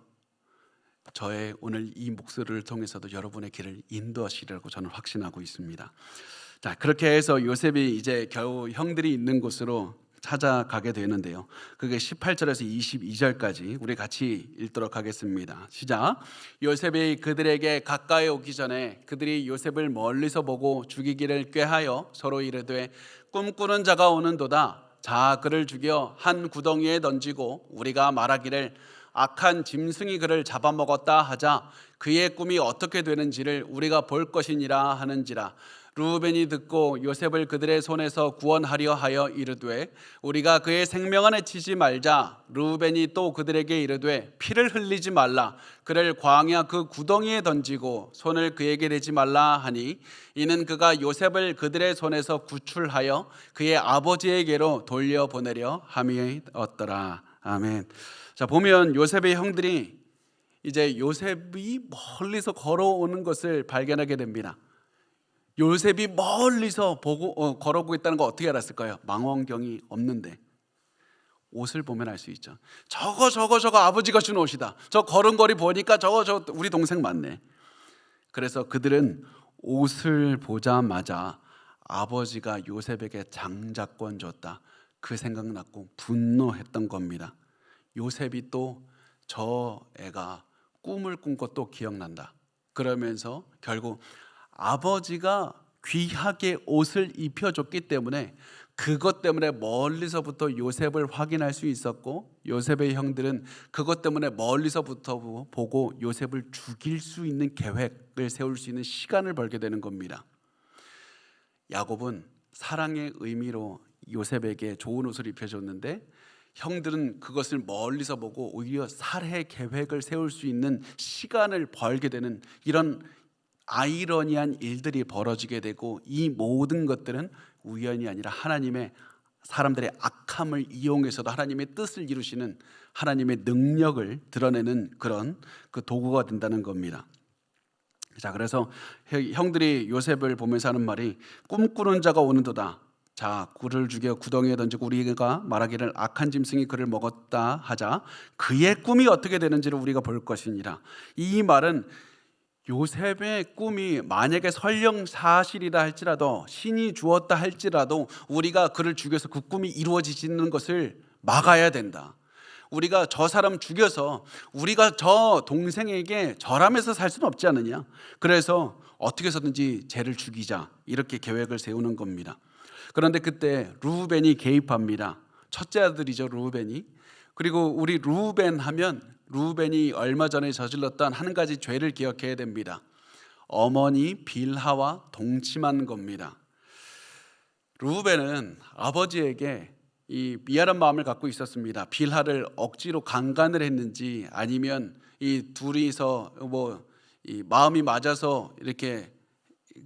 저의 오늘 이 목소리를 통해서도 여러분의 길을 인도하시리라고 저는 확신하고 있습니다. 자, 그렇게 해서 요셉이 이제 겨우 형들이 있는 곳으로 찾아가게 되는데요. 그게 18절에서 22절까지 우리 같이 읽도록 하겠습니다. 시작. 요셉이 그들에게 가까이 오기 전에 그들이 요셉을 멀리서 보고 죽이기를 꾀하여 서로 이르되 꿈꾸는 자가 오는도다. 자, 그를 죽여 한 구덩이에 던지고 우리가 말하기를 악한 짐승이 그를 잡아먹었다 하자 그의 꿈이 어떻게 되는지를 우리가 볼 것이니라 하는지라. 르우벤이 듣고 요셉을 그들의 손에서 구원하려 하여 이르되 우리가 그의 생명을 해치지 말자. 르우벤이 또 그들에게 이르되 피를 흘리지 말라. 그를 광야 그 구덩이에 던지고 손을 그에게 대지 말라 하니 이는 그가 요셉을 그들의 손에서 구출하여 그의 아버지에게로 돌려보내려 함이었더라. 아멘. 자, 보면 요셉의 형들이 이제 요셉이 멀리서 걸어오는 것을 발견하게 됩니다. 요셉이 멀리서 걸어오고 있다는 거 어떻게 알았을까요? 망원경이 없는데 옷을 보면 알 수 있죠. 저거 아버지가 준 옷이다. 저 걸음걸이 보니까 저거 우리 동생 맞네. 그래서 그들은 옷을 보자마자 아버지가 요셉에게 장자권 줬다, 그 생각났고 분노했던 겁니다. 요셉이 또 저 애가 꿈을 꾼 것도 기억난다. 그러면서 결국 아버지가 귀하게 옷을 입혀줬기 때문에 그것 때문에 멀리서부터 요셉을 확인할 수 있었고, 요셉의 형들은 그것 때문에 멀리서부터 보고 요셉을 죽일 수 있는 계획을 세울 수 있는 시간을 벌게 되는 겁니다. 야곱은 사랑의 의미로 요셉에게 좋은 옷을 입혀줬는데 형들은 그것을 멀리서 보고 오히려 살해 계획을 세울 수 있는 시간을 벌게 되는 이런 아이러니한 일들이 벌어지게 되고, 이 모든 것들은 우연이 아니라 하나님의, 사람들의 악함을 이용해서도 하나님의 뜻을 이루시는 하나님의 능력을 드러내는 그런 그 도구가 된다는 겁니다. 자, 그래서 형들이 요셉을 보면서 하는 말이 꿈꾸는 자가 오는도다. 자, 굴을 죽여 구덩이에 던지고 우리가 말하기를 악한 짐승이 그를 먹었다 하자 그의 꿈이 어떻게 되는지를 우리가 볼 것이니라. 이 말은 요셉의 꿈이 만약에 설령 사실이라 할지라도, 신이 주었다 할지라도 우리가 그를 죽여서 그 꿈이 이루어지는 것을 막아야 된다. 우리가 저 사람 죽여서 우리가 저 동생에게 절하면서 살 수는 없지 않느냐. 그래서 어떻게 해서든지 쟤를 죽이자, 이렇게 계획을 세우는 겁니다. 그런데 그때 르우벤이 개입합니다. 첫째 아들이죠, 르우벤이. 그리고 우리 르우벤 하면 르우벤이 얼마 전에 저질렀던 한 가지 죄를 기억해야 됩니다. 어머니 빌하와 동침한 겁니다. 르우벤은 아버지에게 이 미안한 마음을 갖고 있었습니다. 빌하를 억지로 강간을 했는지 아니면 이 둘이서 이 마음이 맞아서 이렇게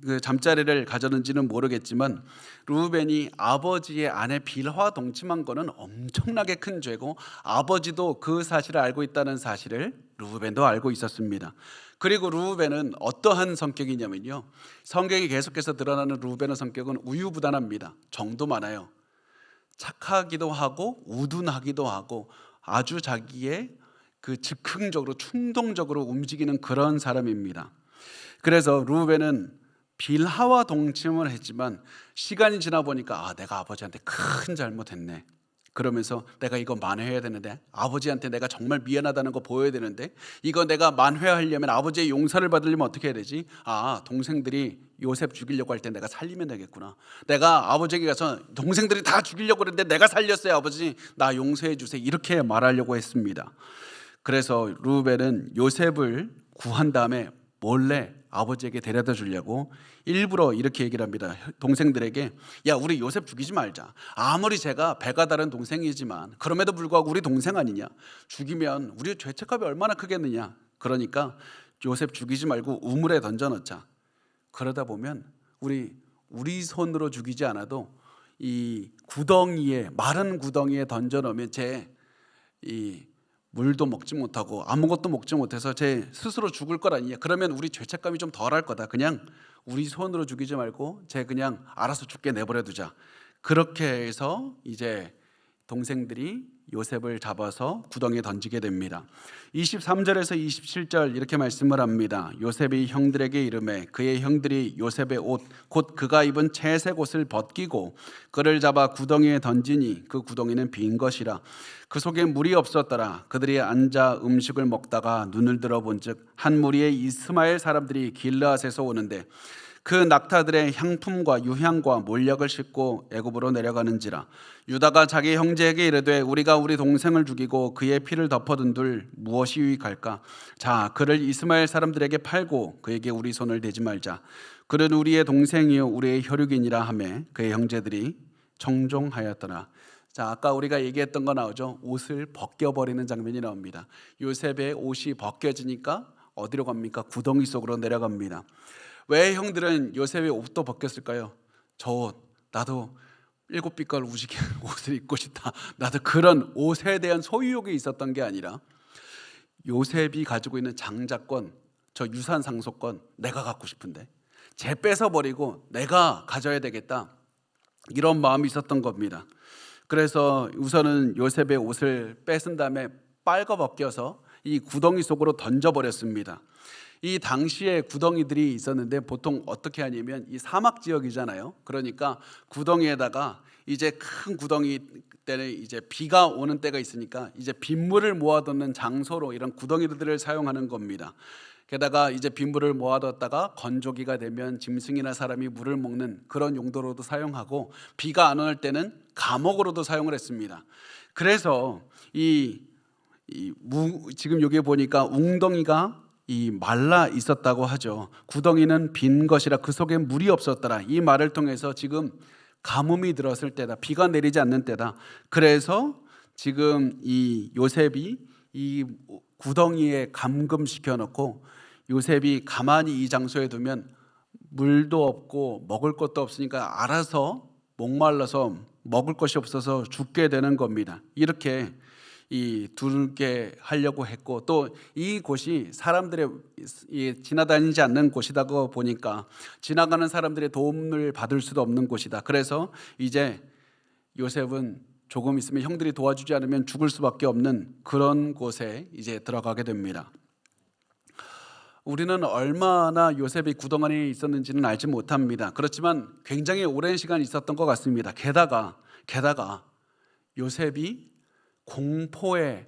그 잠자리를 가졌는지는 모르겠지만, 르우벤이 아버지의 아내 빌하와 동침한 거는 엄청나게 큰 죄고, 아버지도 그 사실을 알고 있다는 사실을 르우벤도 알고 있었습니다. 그리고 르우벤은 어떠한 성격이냐면요, 성경이 계속해서 드러나는 르우벤의 성격은 우유부단합니다. 정도 많아요. 착하기도 하고 우둔하기도 하고 아주 자기의 그 즉흥적으로 충동적으로 움직이는 그런 사람입니다. 그래서 르우벤은 빌하와 동침을 했지만 시간이 지나 보니까 내가 아버지한테 큰 잘못했네. 그러면서 내가 이거 만회해야 되는데, 아버지한테 내가 정말 미안하다는 거 보여야 되는데, 이거 내가 만회하려면 아버지의 용서를 받으려면 어떻게 해야 되지? 동생들이 요셉 죽이려고 할 때 내가 살리면 되겠구나. 내가 아버지에게 가서 동생들이 다 죽이려고 그랬는데 내가 살렸어요, 아버지 나 용서해 주세요, 이렇게 말하려고 했습니다. 그래서 르우벤은 요셉을 구한 다음에 몰래 아버지에게 데려다 주려고 일부러 이렇게 얘기를 합니다. 동생들에게, 야, 우리 요셉 죽이지 말자. 아무리 제가 배가 다른 동생이지만 그럼에도 불구하고 우리 동생 아니냐. 죽이면 우리의 죄책감이 얼마나 크겠느냐. 그러니까 요셉 죽이지 말고 우물에 던져넣자. 그러다 보면 우리 손으로 죽이지 않아도 이 구덩이에, 마른 구덩이에 던져넣으면 이 물도 먹지 못하고 아무것도 먹지 못해서 제 스스로 죽을 것 아니냐. 그러면 우리 죄책감이 좀 덜할 거다. 그냥 우리 손으로 죽이지 말고 쟤 그냥 알아서 죽게 내버려 두자. 그렇게 해서 이제 동생들이 요셉을 잡아서 구덩이에 던지게 됩니다. 23절에서 27절 이렇게 말씀을 합니다. 요셉이 형들에게 이르매 그의 형들이 요셉의 옷 곧 그가 입은 채색 옷을 벗기고 그를 잡아 구덩이에 던지니 그 구덩이는 빈 것이라. 그 속에 물이 없었더라. 그들이 앉아 음식을 먹다가 눈을 들어본즉 한 무리의 이스마엘 사람들이 길르앗에서 오는데 그 낙타들의 향품과 유향과 몰약을 싣고 애굽으로 내려가는지라. 유다가 자기 형제에게 이르되 우리가 우리 동생을 죽이고 그의 피를 덮어둔들 무엇이 유익할까? 자, 그를 이스마엘 사람들에게 팔고 그에게 우리 손을 대지 말자. 그는 우리의 동생이요 우리의 혈육이니라 하매 그의 형제들이 청종하였더라. 자, 아까 우리가 얘기했던 거 나오죠. 옷을 벗겨버리는 장면이 나옵니다. 요셉의 옷이 벗겨지니까 어디로 갑니까? 구덩이 속으로 내려갑니다. 왜 형들은 요셉의 옷도 벗겼을까요? 저 옷, 나도 7빛깔 우지개 옷을 입고 싶다. 나도 그런 옷에 대한 소유욕이 있었던 게 아니라 요셉이 가지고 있는 장자권, 저 유산 상속권 내가 갖고 싶은데 쟤 뺏어버리고 내가 가져야 되겠다, 이런 마음이 있었던 겁니다. 그래서 우선은 요셉의 옷을 뺏은 다음에 빨거 벗겨서 이 구덩이 속으로 던져버렸습니다. 이 당시에 구덩이들이 있었는데 보통 어떻게 하냐면 이 사막 지역이잖아요. 그러니까 구덩이에다가 이제 큰 구덩이 때는 이제 비가 오는 때가 있으니까 이제 빗물을 모아두는 장소로 이런 구덩이들을 사용하는 겁니다. 게다가 이제 빗물을 모아뒀다가 건조기가 되면 짐승이나 사람이 물을 먹는 그런 용도로도 사용하고, 비가 안 올 때는 감옥으로도 사용을 했습니다. 그래서 지금 여기 보니까 웅덩이가 이 말라 있었다고 하죠. 구덩이는 빈 것이라 그 속에 물이 없었더라. 이 말을 통해서 지금 가뭄이 들었을 때다. 비가 내리지 않는 때다. 그래서 지금 이 요셉이 이 구덩이에 감금시켜 놓고 요셉이 가만히 이 장소에 두면 물도 없고 먹을 것도 없으니까 알아서 목말라서 먹을 것이 없어서 죽게 되는 겁니다. 이렇게 이 두게 하려고 했고, 또 이곳이 사람들의 지나다니지 않는 곳이다고 보니까 지나가는 사람들의 도움을 받을 수도 없는 곳이다. 그래서 이제 요셉은 조금 있으면 형들이 도와주지 않으면 죽을 수밖에 없는 그런 곳에 이제 들어가게 됩니다. 우리는 얼마나 요셉이 구덩이에 있었는지는 알지 못합니다. 그렇지만 굉장히 오랜 시간 있었던 것 같습니다. 게다가 요셉이 공포에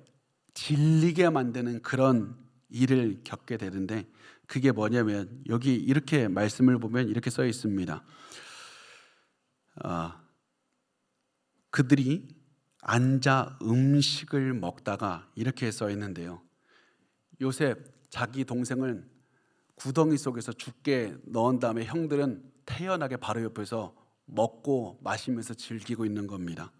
질리게 만드는 그런 일을 겪게 되는데, 그게 뭐냐면 여기 이렇게 말씀을 보면 이렇게 써 있습니다. 그들이 앉아 음식을 먹다가 이렇게 써 있는데요. 요셉 자기 동생을 구덩이 속에서 죽게 넣은 다음에 형들은 태연하게 바로 옆에서 먹고 마시면서 즐기고 있는 겁니다.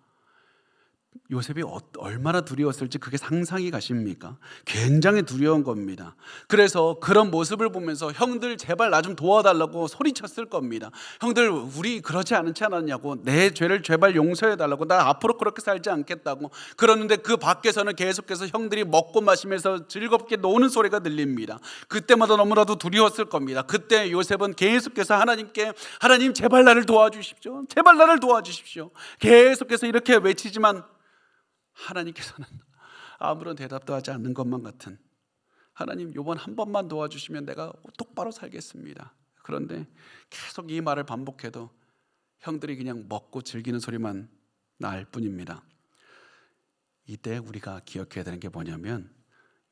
요셉이 얼마나 두려웠을지 그게 상상이 가십니까? 굉장히 두려운 겁니다. 그래서 그런 모습을 보면서 형들 제발 나 좀 도와달라고 소리쳤을 겁니다. 형들 우리 그러지 않지 않았냐고, 내 죄를 제발 용서해달라고, 나 앞으로 그렇게 살지 않겠다고. 그러는데 그 밖에서는 계속해서 형들이 먹고 마시면서 즐겁게 노는 소리가 들립니다. 그때마다 너무나도 두려웠을 겁니다. 그때 요셉은 계속해서 하나님께 하나님 제발 나를 도와주십시오, 제발 나를 도와주십시오 계속해서 이렇게 외치지만 하나님께서는 아무런 대답도 하지 않는 것만 같은, 하나님 요번 한 번만 도와주시면 내가 똑바로 살겠습니다. 그런데 계속 이 말을 반복해도 형들이 그냥 먹고 즐기는 소리만 날 뿐입니다. 이때 우리가 기억해야 되는 게 뭐냐면,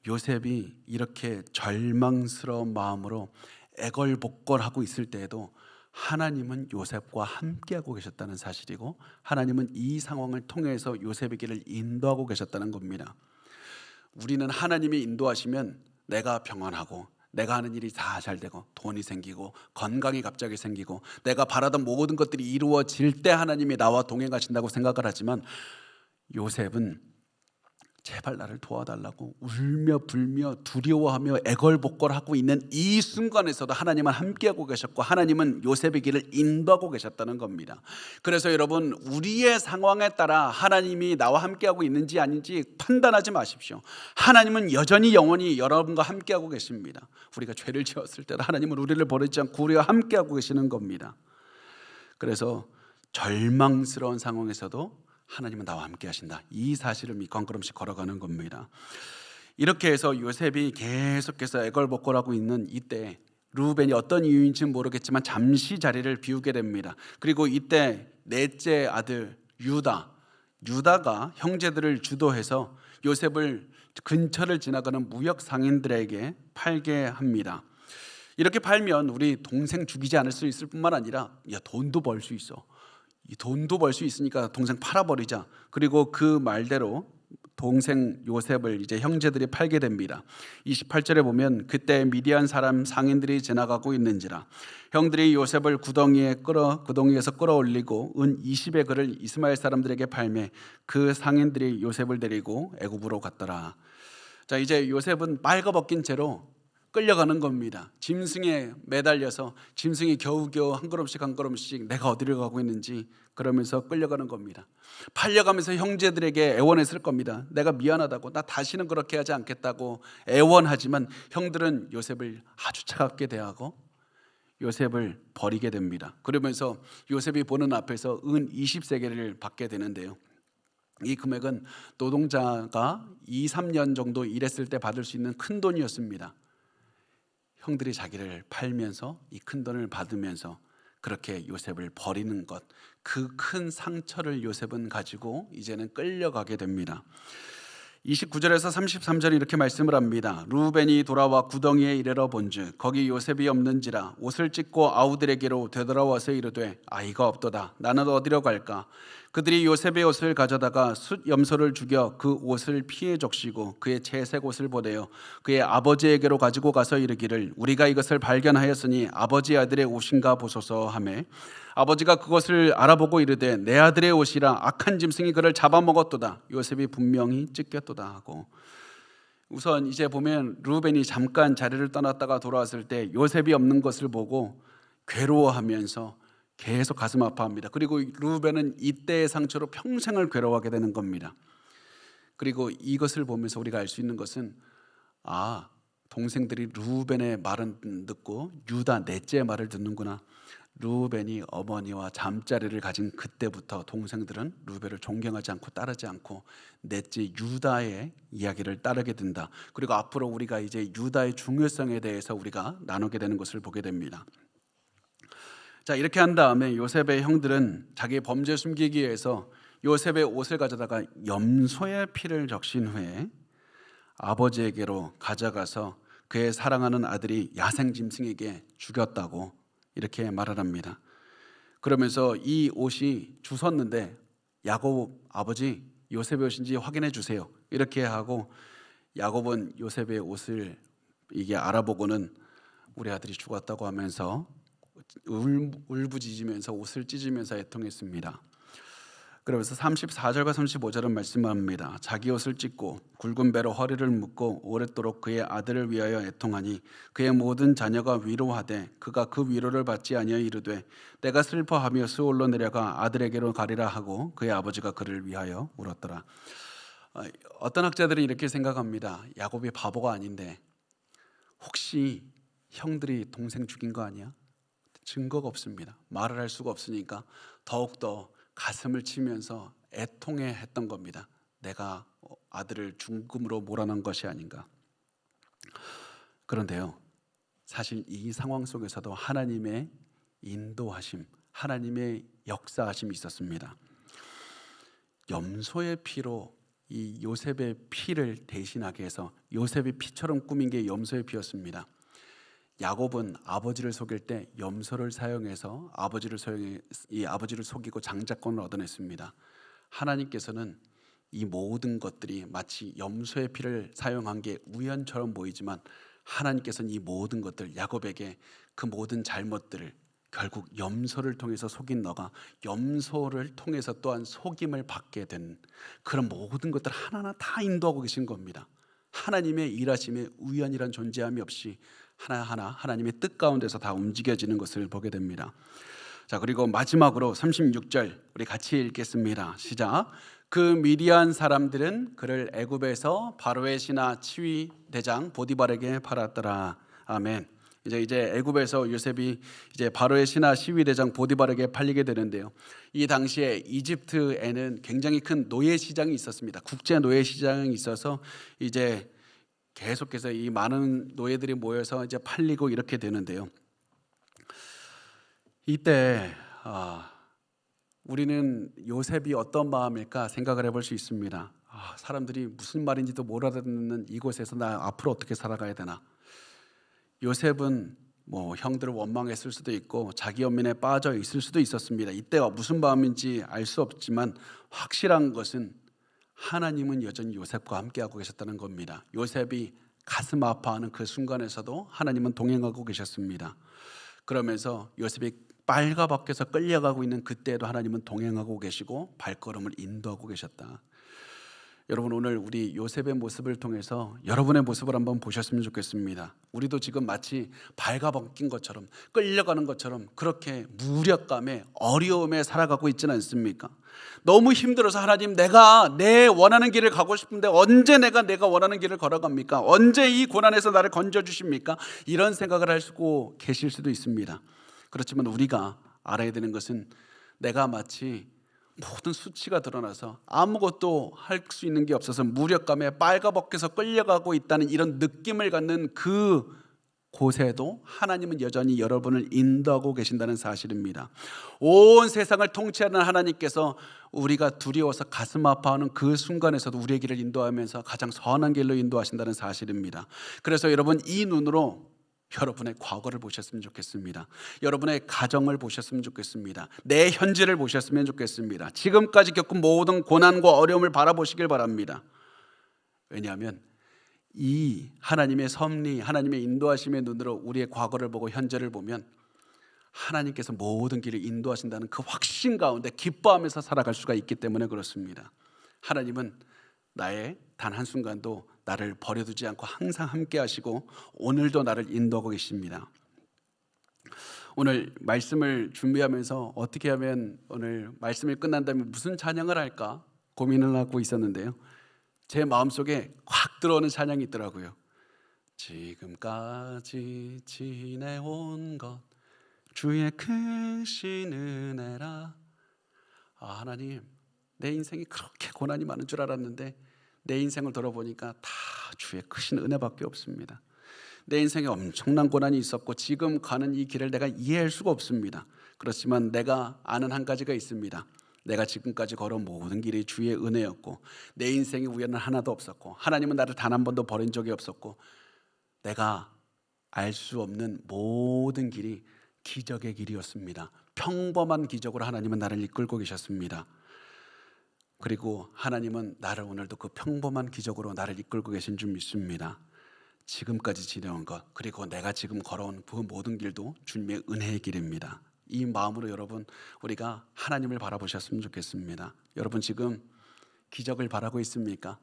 요셉이 이렇게 절망스러운 마음으로 애걸복걸하고 있을 때에도 하나님은 요셉과 함께하고 계셨다는 사실이고, 하나님은 이 상황을 통해서 요셉의 길을 인도하고 계셨다는 겁니다. 우리는 하나님이 인도하시면 내가 평안하고 내가 하는 일이 다 잘 되고 돈이 생기고 건강이 갑자기 생기고 내가 바라던 모든 것들이 이루어질 때 하나님이 나와 동행하신다고 생각을 하지만, 요셉은 제발 나를 도와달라고 울며 불며 두려워하며 애걸복걸하고 있는 이 순간에서도 하나님은 함께하고 계셨고, 하나님은 요셉의 길을 인도하고 계셨다는 겁니다. 그래서 여러분, 우리의 상황에 따라 하나님이 나와 함께하고 있는지 아닌지 판단하지 마십시오. 하나님은 여전히 영원히 여러분과 함께하고 계십니다. 우리가 죄를 지었을 때도 하나님은 우리를 버리지 않고 우리와 함께하고 계시는 겁니다. 그래서 절망스러운 상황에서도 하나님은 나와 함께 하신다, 이 사실을 믿고 한 걸음씩 걸어가는 겁니다. 이렇게 해서 요셉이 계속해서 애걸복걸하고 있는 이때 르우벤이 어떤 이유인지는 모르겠지만 잠시 자리를 비우게 됩니다. 그리고 이때 넷째 아들 유다가 형제들을 주도해서 요셉을 근처를 지나가는 무역 상인들에게 팔게 합니다. 이렇게 팔면 우리 동생 죽이지 않을 수 있을 뿐만 아니라 돈도 벌 수 있어, 이 돈도 벌 수 있으니까 동생 팔아버리자. 그리고 그 말대로 동생 요셉을 이제 형제들이 팔게 됩니다. 28절에 보면 그때 미디안 사람 상인들이 지나가고 있는지라 형들이 요셉을 구덩이에서 끌어올리고 은 20의 그를 이스마엘 사람들에게 팔매 그 상인들이 요셉을 데리고 애굽으로 갔더라. 자, 이제 요셉은 빨가벗긴 채로 끌려가는 겁니다. 짐승에 매달려서 짐승이 겨우겨우 한 걸음씩 내가 어디를 가고 있는지 그러면서 끌려가는 겁니다. 팔려가면서 형제들에게 애원했을 겁니다. 내가 미안하다고, 나 다시는 그렇게 하지 않겠다고 애원하지만 형들은 요셉을 아주 차갑게 대하고 요셉을 버리게 됩니다. 그러면서 요셉이 보는 앞에서 은 20세겔을 받게 되는데요, 이 금액은 노동자가 2-3년 정도 일했을 때 받을 수 있는 큰 돈이었습니다. 형들이 자기를 팔면서 이 큰 돈을 받으면서 그렇게 요셉을 버리는 것, 그 큰 상처를 요셉은 가지고 이제는 끌려가게 됩니다. 29절에서 33절에 이렇게 말씀을 합니다. 루벤이 돌아와 구덩이에 이르러 본즉 거기 요셉이 없는지라 옷을 찢고 아우들에게로 되돌아와서 이르되 아이가 없도다. 나는 어디로 갈까? 그들이 요셉의 옷을 가져다가 숫 염소를 죽여 그 옷을 피에 적시고 그의 채색 옷을 보내어 그의 아버지에게로 가지고 가서 이르기를 우리가 이것을 발견하였으니 아버지 아들의 옷인가 보소서 하매 아버지가 그것을 알아보고 이르되 내 아들의 옷이라 악한 짐승이 그를 잡아먹었도다. 요셉이 분명히 찢겼도다 하고, 우선 이제 보면 루벤이 잠깐 자리를 떠났다가 돌아왔을 때 요셉이 없는 것을 보고 괴로워하면서 계속 가슴 아파합니다. 그리고 루벤은 이때의 상처로 평생을 괴로워하게 되는 겁니다. 그리고 이것을 보면서 우리가 알 수 있는 것은 동생들이 루벤의 말은 듣고 유다 넷째의 말을 듣는구나. 루벤이 어머니와 잠자리를 가진 그때부터 동생들은 루벤을 존경하지 않고 따르지 않고 넷째 유다의 이야기를 따르게 된다. 그리고 앞으로 우리가 이제 유다의 중요성에 대해서 우리가 나누게 되는 것을 보게 됩니다. 자, 이렇게 한 다음에 요셉의 형들은 자기 범죄 숨기기 위해서 요셉의 옷을 가져다가 염소의 피를 적신 후에 아버지에게로 가져가서 그의 사랑하는 아들이 야생 짐승에게 죽였다고 이렇게 말을 합니다. 그러면서 이 옷이 주웠는데 야곱 아버지 요셉의 옷인지 확인해 주세요. 이렇게 하고 야곱은 요셉의 옷을 이게 알아보고는 우리 아들이 죽었다고 하면서 울부짖으면서 옷을 찢으면서 애통했습니다. 그러면서 34절과 35절은 말씀합니다. 자기 옷을 찢고 굵은 배로 허리를 묶고 오랫도록 그의 아들을 위하여 애통하니 그의 모든 자녀가 위로하되 그가 그 위로를 받지 아니하여 이르되 내가 슬퍼하며 수올로 내려가 아들에게로 가리라 하고 그의 아버지가 그를 위하여 울었더라. 어떤 학자들은 이렇게 생각합니다. 야곱이 바보가 아닌데 혹시 형들이 동생 죽인 거 아니야? 증거가 없습니다. 말을 할 수가 없으니까 더욱더 가슴을 치면서 애통해 했던 겁니다. 내가 아들을 죽음으로 몰아넣은 것이 아닌가. 그런데요, 사실 이 상황 속에서도 하나님의 인도하심, 하나님의 역사하심이 있었습니다. 염소의 피로 이 요셉의 피를 대신하게 해서 요셉의 피처럼 꾸민 게 염소의 피였습니다. 야곱은 아버지를 속일 때 염소를 사용해서 아버지를 속이고 장자권을 얻어냈습니다. 하나님께서는 이 모든 것들이 마치 염소의 피를 사용한 게 우연처럼 보이지만 하나님께서는 이 모든 것들 야곱에게 그 모든 잘못들을 결국 염소를 통해서 속인 너가 염소를 통해서 또한 속임을 받게 된 그런 모든 것들 하나하나 다 인도하고 계신 겁니다. 하나님의 일하심에 우연이란 존재함이 없이 하나하나 하나님의 뜻 가운데서 다 움직여지는 것을 보게 됩니다. 자, 그리고 마지막으로 36절 우리 같이 읽겠습니다. 시작. 그 미디안 사람들은 그를 애굽에서 바로의 신하 치위 대장 보디발에게 팔았더라. 아멘. 이제 애굽에서 요셉이 이제 바로의 신하 시위 대장 보디발에게 팔리게 되는데요. 이 당시에 이집트에는 굉장히 큰 노예 시장이 있었습니다. 국제 노예 시장이 있어서 이제 계속해서 이 많은 노예들이 모여서 이제 팔리고 이렇게 되는데요. 이때 우리는 요셉이 어떤 마음일까 생각을 해볼 수 있습니다. 사람들이 무슨 말인지도 못 알아듣는 이곳에서 나 앞으로 어떻게 살아가야 되나. 요셉은 형들을 원망했을 수도 있고 자기 연민에 빠져 있을 수도 있었습니다. 이때가 무슨 마음인지 알 수 없지만 확실한 것은 하나님은 여전히 요셉과 함께하고 계셨다는 겁니다. 요셉이 가슴 아파하는 그 순간에서도 하나님은 동행하고 계셨습니다. 그러면서 요셉이 빨가벗겨서 끌려가고 있는 그때에도 하나님은 동행하고 계시고 발걸음을 인도하고 계셨다. 여러분, 오늘 우리 요셉의 모습을 통해서 여러분의 모습을 한번 보셨으면 좋겠습니다. 우리도 지금 마치 발가벗긴 것처럼 끌려가는 것처럼 그렇게 무력감에 어려움에 살아가고 있지는 않습니까? 너무 힘들어서 하나님, 내가 내 원하는 길을 가고 싶은데 언제 내가 원하는 길을 걸어갑니까? 언제 이 고난에서 나를 건져주십니까? 이런 생각을 하시고 계실 수도 있습니다. 그렇지만 우리가 알아야 되는 것은 내가 마치 모든 수치가 드러나서 아무것도 할 수 있는 게 없어서 무력감에 빨가벗겨서 끌려가고 있다는 이런 느낌을 갖는 그 곳에도 하나님은 여전히 여러분을 인도하고 계신다는 사실입니다. 온 세상을 통치하는 하나님께서 우리가 두려워서 가슴 아파하는 그 순간에서도 우리의 길을 인도하면서 가장 선한 길로 인도하신다는 사실입니다. 그래서 여러분, 이 눈으로 여러분의 과거를 보셨으면 좋겠습니다. 여러분의 가정을 보셨으면 좋겠습니다. 내 현재를 보셨으면 좋겠습니다. 지금까지 겪은 모든 고난과 어려움을 바라보시길 바랍니다. 왜냐하면 이 하나님의 섭리, 하나님의 인도하심의 눈으로 우리의 과거를 보고 현재를 보면 하나님께서 모든 길을 인도하신다는 그 확신 가운데 기뻐하면서 살아갈 수가 있기 때문에 그렇습니다. 하나님은 나의 단 한순간도 나를 버려두지 않고 항상 함께 하시고 오늘도 나를 인도하고 계십니다. 오늘 말씀을 준비하면서 어떻게 하면 오늘 말씀이 끝난 다음에 무슨 찬양을 할까 고민을 하고 있었는데요, 제 마음속에 확 들어오는 찬양이 있더라고요. 지금까지 지내온 것 주의 크신 은혜라. 하나님, 내 인생이 그렇게 고난이 많은 줄 알았는데 내 인생을 돌아보니까 다 주의 크신 은혜밖에 없습니다. 내 인생에 엄청난 고난이 있었고 지금 가는 이 길을 내가 이해할 수가 없습니다. 그렇지만 내가 아는 한 가지가 있습니다. 내가 지금까지 걸어온 모든 길이 주의 은혜였고 내 인생에 우연은 하나도 없었고 하나님은 나를 단 한 번도 버린 적이 없었고 내가 알 수 없는 모든 길이 기적의 길이었습니다. 평범한 기적으로 하나님은 나를 이끌고 계셨습니다. 그리고 하나님은 나를 오늘도 그 평범한 기적으로 나를 이끌고 계신 줄 믿습니다. 지금까지 지내온 것, 그리고 내가 지금 걸어온 그 모든 길도 주님의 은혜의 길입니다. 이 마음으로 여러분, 우리가 하나님을 바라보셨으면 좋겠습니다. 여러분, 지금 기적을 바라고 있습니까?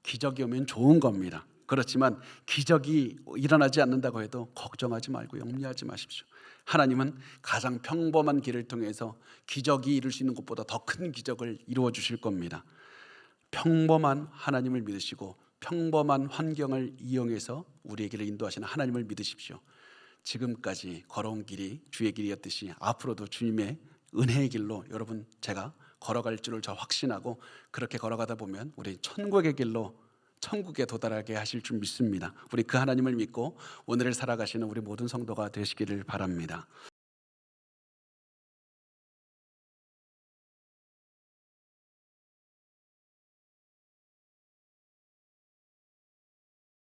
기적이 오면 좋은 겁니다. 그렇지만 기적이 일어나지 않는다고 해도 걱정하지 말고 염려하지 마십시오. 하나님은 가장 평범한 길을 통해서 기적이 이룰 수 있는 것보다 더 큰 기적을 이루어 주실 겁니다. 평범한 하나님을 믿으시고 평범한 환경을 이용해서 우리의 길을 인도하시는 하나님을 믿으십시오. 지금까지 걸어온 길이 주의 길이었듯이 앞으로도 주님의 은혜의 길로 여러분 제가 걸어갈 줄을 저 확신하고 그렇게 걸어가다 보면 우리 천국의 길로 천국에 도달하게 하실 줄 믿습니다. 우리 그 하나님을 믿고 오늘을 살아가시는 우리 모든 성도가 되시기를 바랍니다.